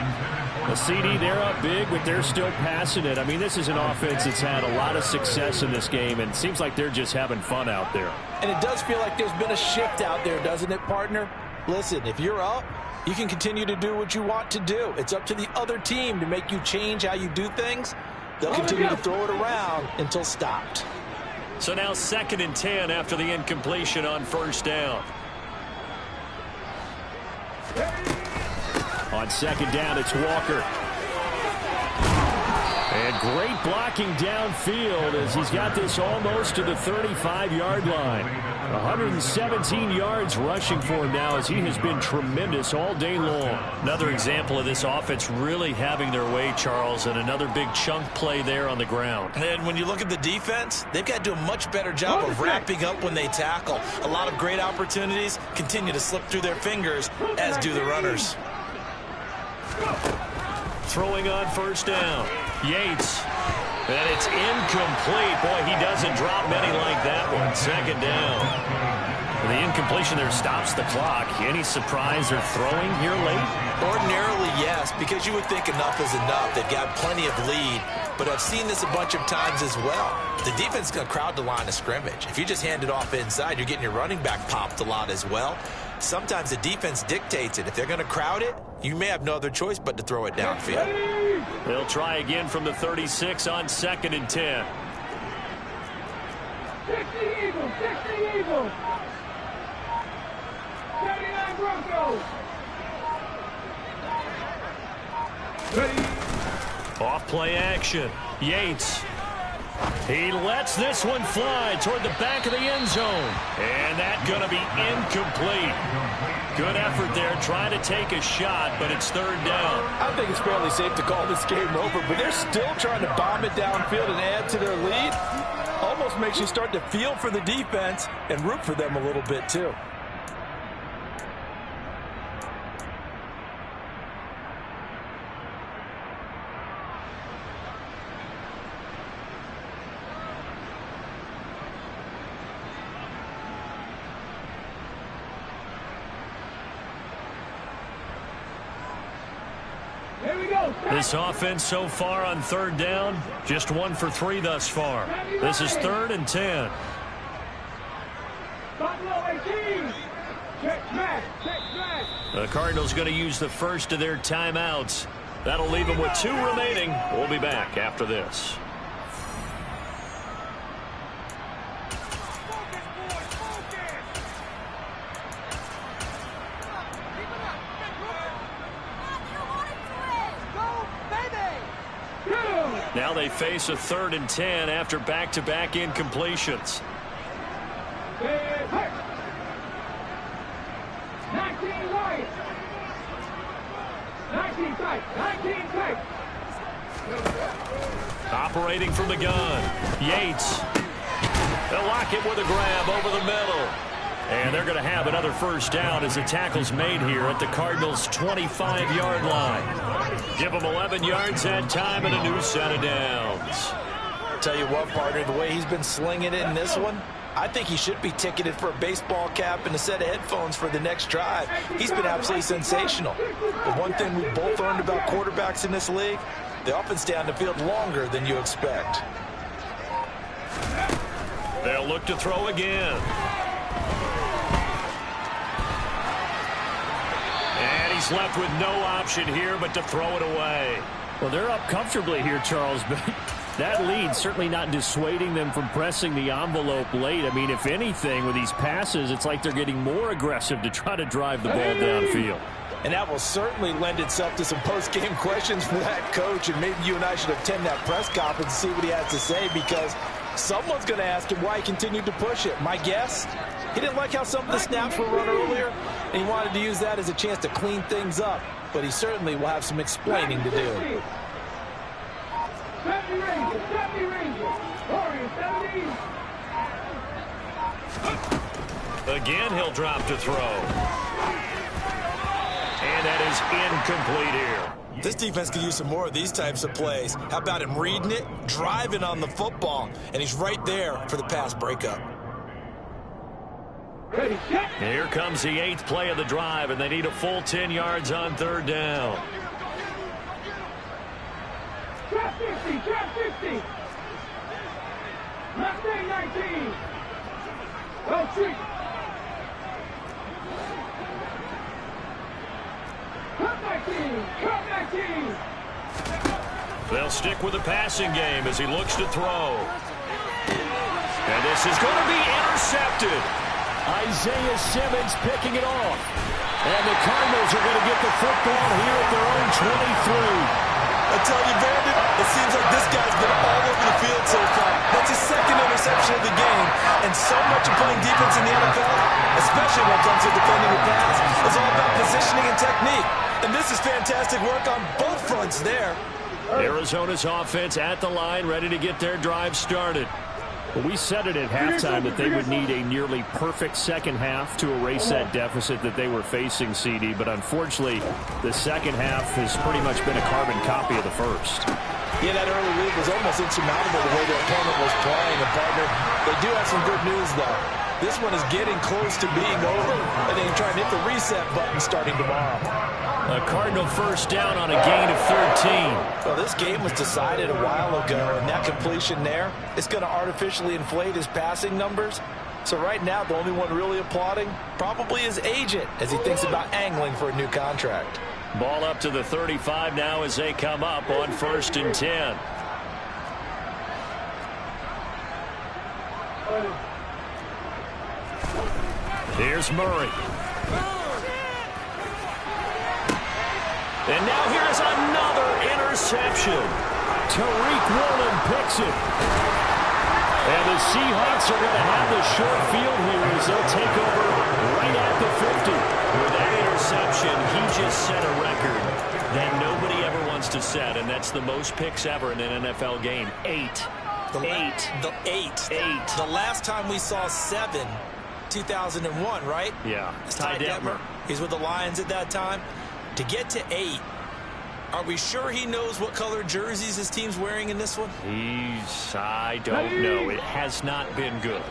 The CD, they're up big, but they're still passing it. I mean, this is an offense that's had a lot of success in this game, and it seems like they're just having fun out there. And it does feel like there's been a shift out there, doesn't it, partner? Listen, if you're up, you can continue to do what you want to do. It's up to the other team to make you change how you do things. They'll continue to throw it around until stopped. So now 2nd and 10 after the incompletion on first down. On second down, it's Walker. And great blocking downfield as he's got this almost to the 35-yard line. 117 yards rushing for him now as he has been tremendous all day long. Another example of this offense really having their way, Charles, and another big chunk play there on the ground. And when you look at the defense, they've got to do a much better job of wrapping up when they tackle. A lot of great opportunities continue to slip through their fingers, as do the runners. Throwing on first down. Yates. And it's incomplete. Boy, he doesn't drop many like that one. Second down. And the incompletion there stops the clock. Any surprise they're throwing here late? Ordinarily, yes, because you would think enough is enough. They've got plenty of lead, but I've seen this a bunch of times as well. The defense is going to crowd the line of scrimmage. If you just hand it off inside, you're getting your running back popped a lot as well. Sometimes the defense dictates it. If they're going to crowd it, you may have no other choice but to throw it downfield. They'll try again from the 36 on 2nd and 10. 60 Eagles, 60 Eagles. 79 Broncos. Off play action. Yates. He lets this one fly toward the back of the end zone. And that's going to be incomplete. Good effort there, trying to take a shot, but it's third down. I think it's fairly safe to call this game over, but they're still trying to bomb it downfield and add to their lead. Almost makes you start to feel for the defense and root for them a little bit, too. This offense so far on third down, just 1 for 3 thus far. This is 3rd and 10. The Cardinals going to use the first of their timeouts. That'll leave them with 2 remaining. We'll be back after this. Now they face a 3rd and 10 after back-to-back incompletions. 19 right. 19 tight. 19 tight. Operating from the gun. Yates. They'll lock it with a grab over the middle. And they're going to have another first down as the tackle's made here at the Cardinals' 25-yard line. Give them 11 yards that time and a new set of downs. Tell you what, partner, the way he's been slinging it in this one, I think he should be ticketed for a baseball cap and a set of headphones for the next drive. He's been absolutely sensational. But one thing we've both learned about quarterbacks in this league, they often stay on the field longer than you expect. They'll look to throw again. And he's left with no option here but to throw it away. Well, they're up comfortably here, Charles, but that lead certainly not dissuading them from pressing the envelope late. I mean, if anything, with these passes, it's like they're getting more aggressive to try to drive the ball downfield. And that will certainly lend itself to some post-game questions for that coach, and maybe you and I should attend that press conference and see what he has to say, because someone's going to ask him why he continued to push it. My guess, he didn't like how some of the snaps were run earlier, and he wanted to use that as a chance to clean things up. But he certainly will have some explaining to do. 70 Rangers, 70 Rangers. Warriors, 70. Again, he'll drop to throw. And that is incomplete here. This defense could use some more of these types of plays. How about him reading it, driving on the football, and he's right there for the pass breakup. Ready, set. Here comes the 8th play of the drive, and they need a full 10 yards on third down. Trap 50, trap 50. Left end 19. Go street. Cut 19, cut 19. They'll stick with the passing game as he looks to throw. And this is going to be intercepted. Isaiah Simmons picking it off. And the Cardinals are going to get the football here at their own 23. I tell you, Brandon, it seems like this guy's been all over the field so far. That's his second interception of the game. And so much of playing defense in the NFL, especially when it comes to defending the pass, is all about positioning and technique. And this is fantastic work on both fronts there. Arizona's offense at the line, ready to get their drive started. Well, we said it at halftime that they would need a nearly perfect second half to erase that deficit that they were facing, CD. But unfortunately, the second half has pretty much been a carbon copy of the first. Yeah, that early lead was almost insurmountable the way their opponent was playing. And, partner, they do have some good news, though. This one is getting close to being over, and they can try and hit the reset button starting tomorrow. A Cardinal first down on a gain of 13. Well, this game was decided a while ago, and that completion there is going to artificially inflate his passing numbers. So right now, the only one really applauding probably his agent as he thinks about angling for a new contract. Ball up to the 35 now as they come up on 1st and 10. Here's Murray. And now here's another interception. Tariq Woolen picks it. And the Seahawks are going to have the short field here as they'll take over right at the 50. With that interception, he just set a record that nobody ever wants to set, and that's the most picks ever in an NFL game. 8. The last time we saw 7, 2001, right? Yeah. It's Ty Detmer. He's with the Lions at that time. To get to 8, are we sure he knows what color jerseys his team's wearing in this one? I don't know. It has not been good.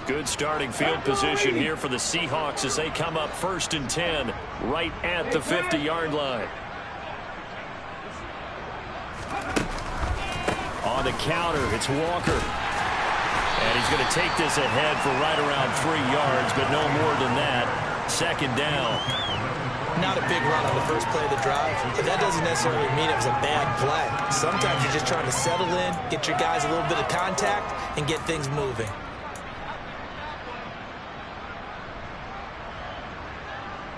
Good starting field position here for the Seahawks as they come up 1st and 10 right at the 50-yard line. On the counter, it's Walker. And he's going to take this ahead for right around 3 yards, but no more than that. 2nd down. Not a big run on the first play of the drive, but that doesn't necessarily mean it was a bad play. Sometimes you're just trying to settle in, get your guys a little bit of contact, and get things moving.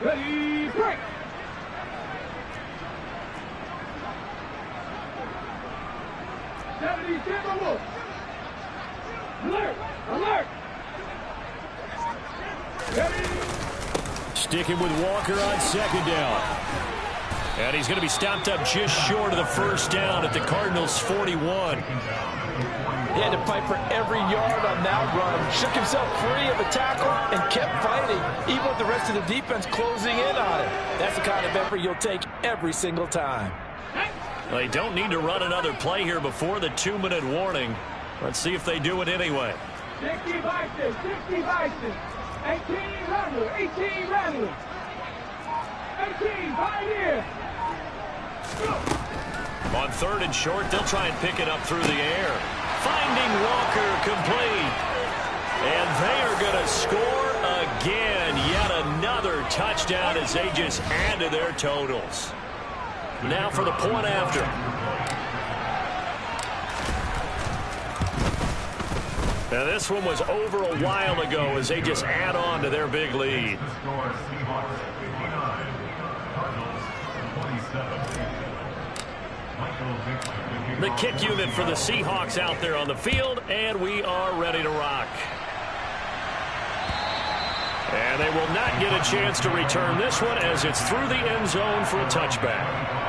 Ready, break! Alert! Alert! Ready! Sticking with Walker on 2nd down. And he's going to be stopped up just short of the 1st down at the Cardinals' 41. He had to fight for every yard on that run. Shook himself free of a tackle and kept fighting, even with the rest of the defense closing in on him. That's the kind of effort you'll take every single time. They don't need to run another play here before the 2-minute warning. Let's see if they do it anyway. 60 Bison, 60 Bison. 18 Rattler, 18 Rattler. 18 Pioneer. On 3rd and short, they'll try and pick it up through the air. Finding Walker complete. And they are going to score again. Yet another touchdown as they just add to their totals. Now for the point after. Now this one was over a while ago as they just add on to their big lead. The kick unit for the Seahawks out there on the field, and we are ready to rock. And they will not get a chance to return this one as it's through the end zone for a touchback.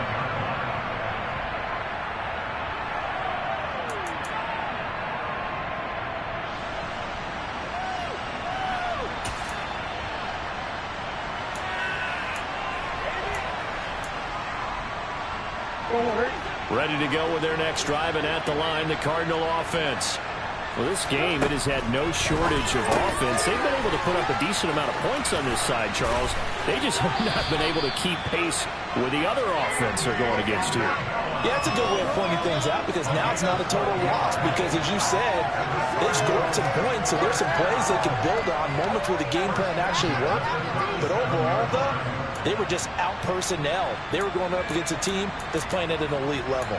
Ready to go with their next drive, and at the line, the Cardinal offense. Well, this game, it has had no shortage of offense. They've been able to put up a decent amount of points on this side, Charles. They just have not been able to keep pace with the other offense they're going against here. Yeah, that's a good way of pointing things out because now it's not a total loss because, as you said, they've scored some points, so there's some plays they can build on, moments where the game plan actually worked. But overall, though, they were just out-personnel. They were going up against a team that's playing at an elite level.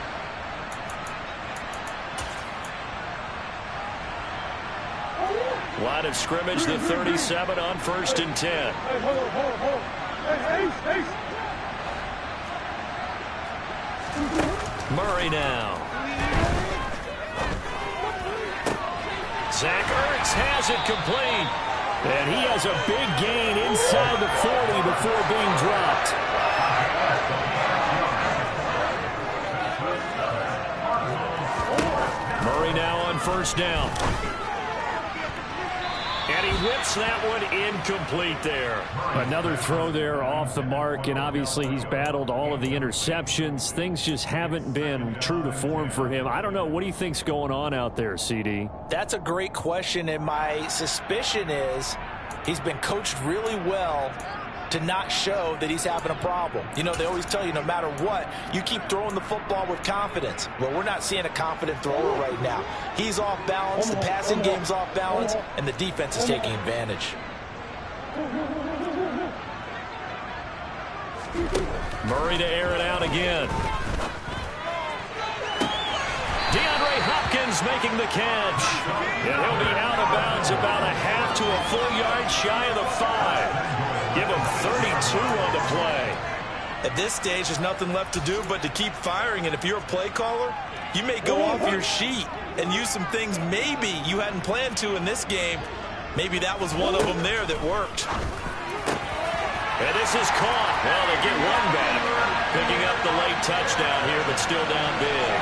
Line of scrimmage, the 37 on 1st and 10. Hey, hold on. Hey, Ace. Murray now. Zach Ertz has it complete. And he has a big gain inside the 40 before being dropped. Murray now on first down. And he whips that one incomplete there. Another throw there off the mark, and obviously he's battled all of the interceptions. Things just haven't been true to form for him. I don't know. What do you think's going on out there, CD? That's a great question, and my suspicion is he's been coached really well to not show that he's having a problem. You know, they always tell you no matter what, you keep throwing the football with confidence. Well, we're not seeing a confident thrower right now. He's off balance, the passing game's off balance, and the defense is taking advantage. Murray to air it out again. DeAndre Hopkins making the catch. And he'll be out of bounds about a half to a full yard shy of the 5. Give him 32 on the play. At this stage, there's nothing left to do but to keep firing. And if you're a play caller, you may go off your sheet and use some things maybe you hadn't planned to in this game. Maybe that was one of them there that worked. And this is caught. Well, they get one back. Picking up the late touchdown here, but still down big.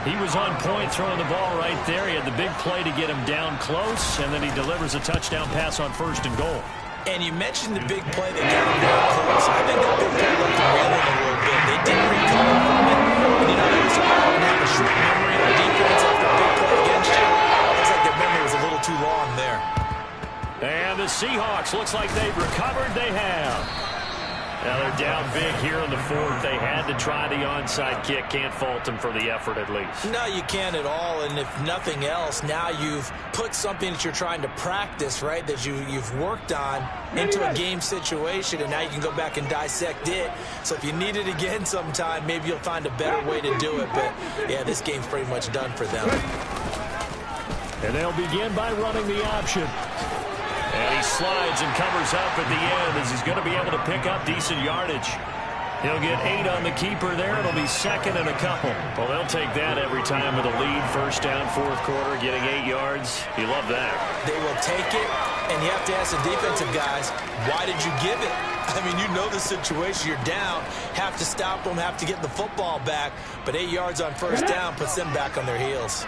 He was on point throwing the ball right there. He had the big play to get him down close, and then he delivers a touchdown pass on 1st and goal. And you mentioned the big play that got him down close. I think that big play left him reeling a little bit. They didn't recover from it. And you know, it's hard to have a short memory on defense after a big play against you. Looks like their memory was a little too long there. And the Seahawks, looks like they've recovered. They have. Now they're down big here in the 4th. They had to try the onside kick. Can't fault them for the effort at least. No, you can't at all. And if nothing else, now you've put something that you're trying to practice, right, that you've worked on into a game situation, and now you can go back and dissect it. So if you need it again sometime, maybe you'll find a better way to do it. But, yeah, this game's pretty much done for them. And they'll begin by running the option. And he slides and covers up at the end as he's going to be able to pick up decent yardage. He'll get 8 on the keeper there. It'll be 2nd and a couple. Well, they'll take that every time with a lead. 1st down, 4th quarter, getting 8 yards. You love that. They will take it, and you have to ask the defensive guys, why did you give it? I mean, you know the situation. You're down, have to stop them, have to get the football back. But 8 yards on 1st down puts them back on their heels.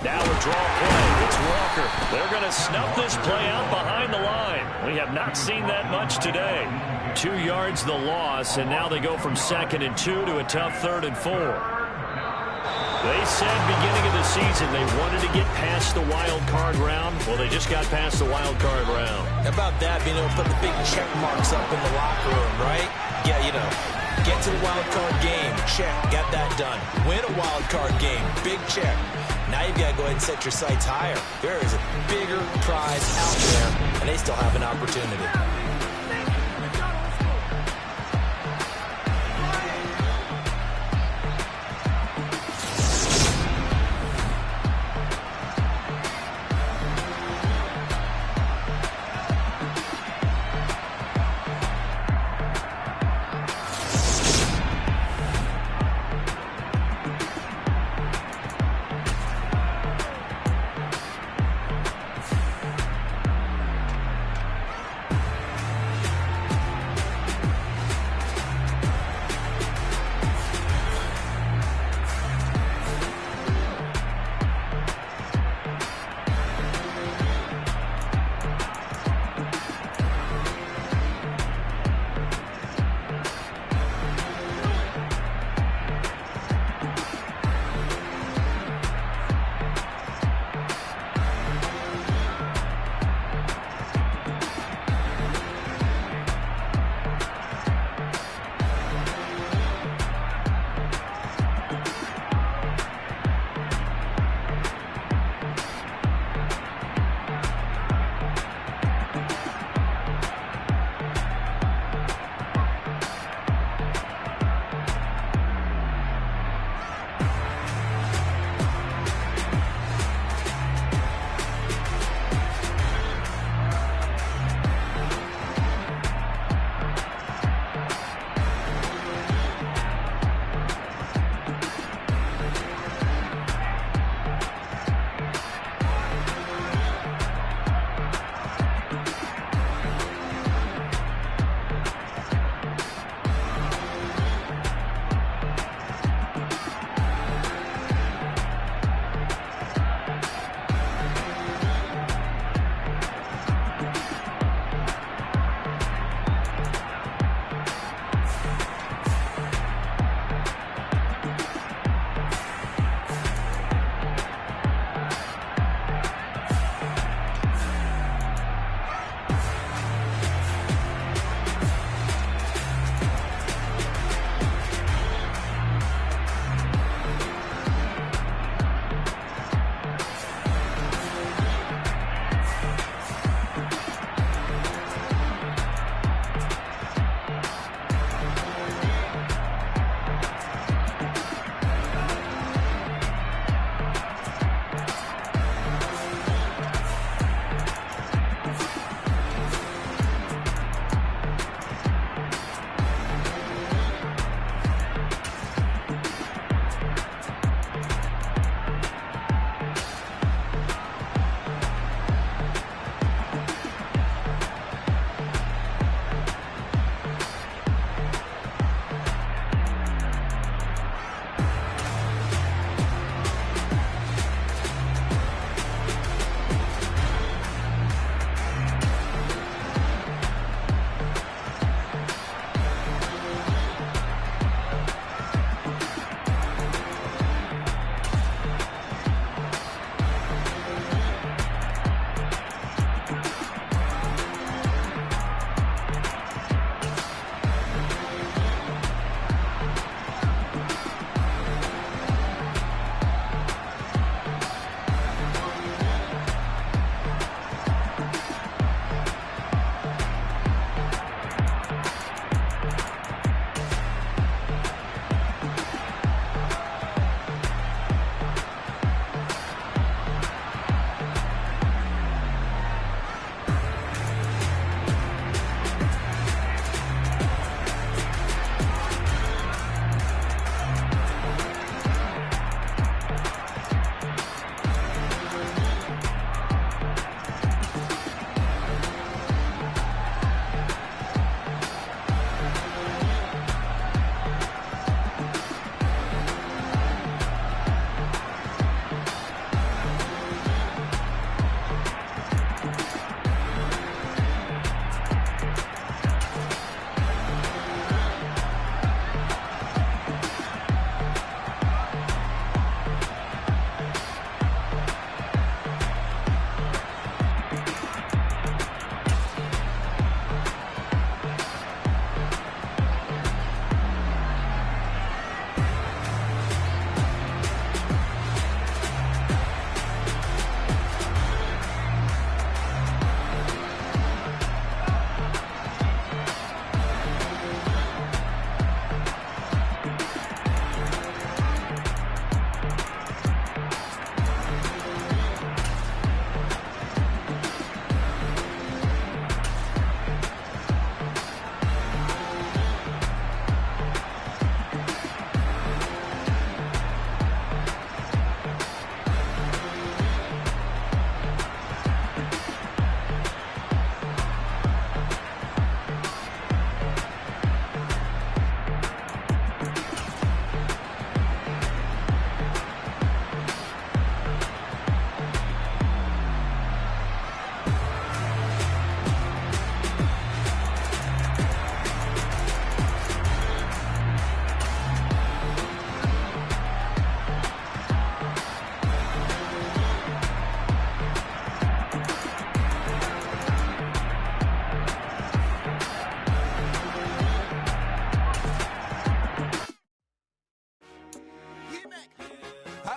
Now a draw play. It's Walker. They're going to snuff this play out behind the line. We have not seen that much today. 2 yards the loss, and now they go from 2nd and 2 to a tough 3rd and 4. They said beginning of the season they wanted to get past the wild card round. Well, they just got past the wild card round. How about that, being able to put the big check marks up in the locker room, right? Yeah, you know, get to the wild card game, check, got that done. Win a wild card game, big check. Now you've got to go ahead and set your sights higher. There is a bigger prize out there, and they still have an opportunity.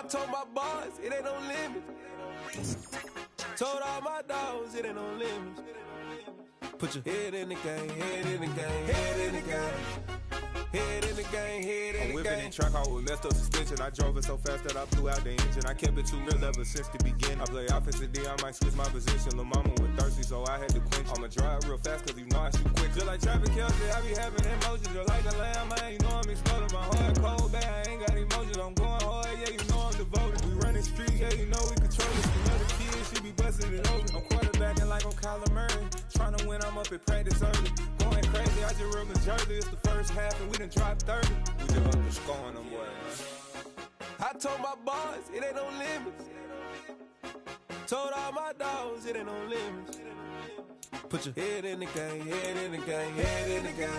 told my boys, it ain't no limits. Told all my dogs, it ain't no limits. Put your head in the game, head in the game, head in the game. Head in the game, head in the game. I'm whipping and track out with messed up suspension. I drove it so fast that I blew out the engine. I kept it too real ever since the beginning. I play offensive D, I might switch my position. Lil' mama was thirsty, so I had to quench. I'ma drive real fast, cause you know I shoot quick. Just like traffic Kelsey, I be having emotions. Just like a lamb, man, you know I'm exploding. My heart cold, bad, I ain't got emotions. I'm going hard, yeah, you know I'm devoted. We running streets, yeah, you know we control it. You know the kids, she be busting it open. I'm quarterbacking like I'm Kyler Murray. Trying to win, I'm up at practice early. Going crazy, I just rub in Jersey. It's the first half and we done dropped 30. We just up and scoring them boys. I told my boys, it ain't no limits. Told all my dogs, it ain't no limits. Put your head in the game, head in the game, head in the game.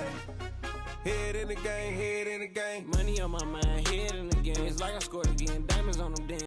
Head in the game, head in the game. Money on my mind, head in the game. It's like I scored again, diamonds on them damn.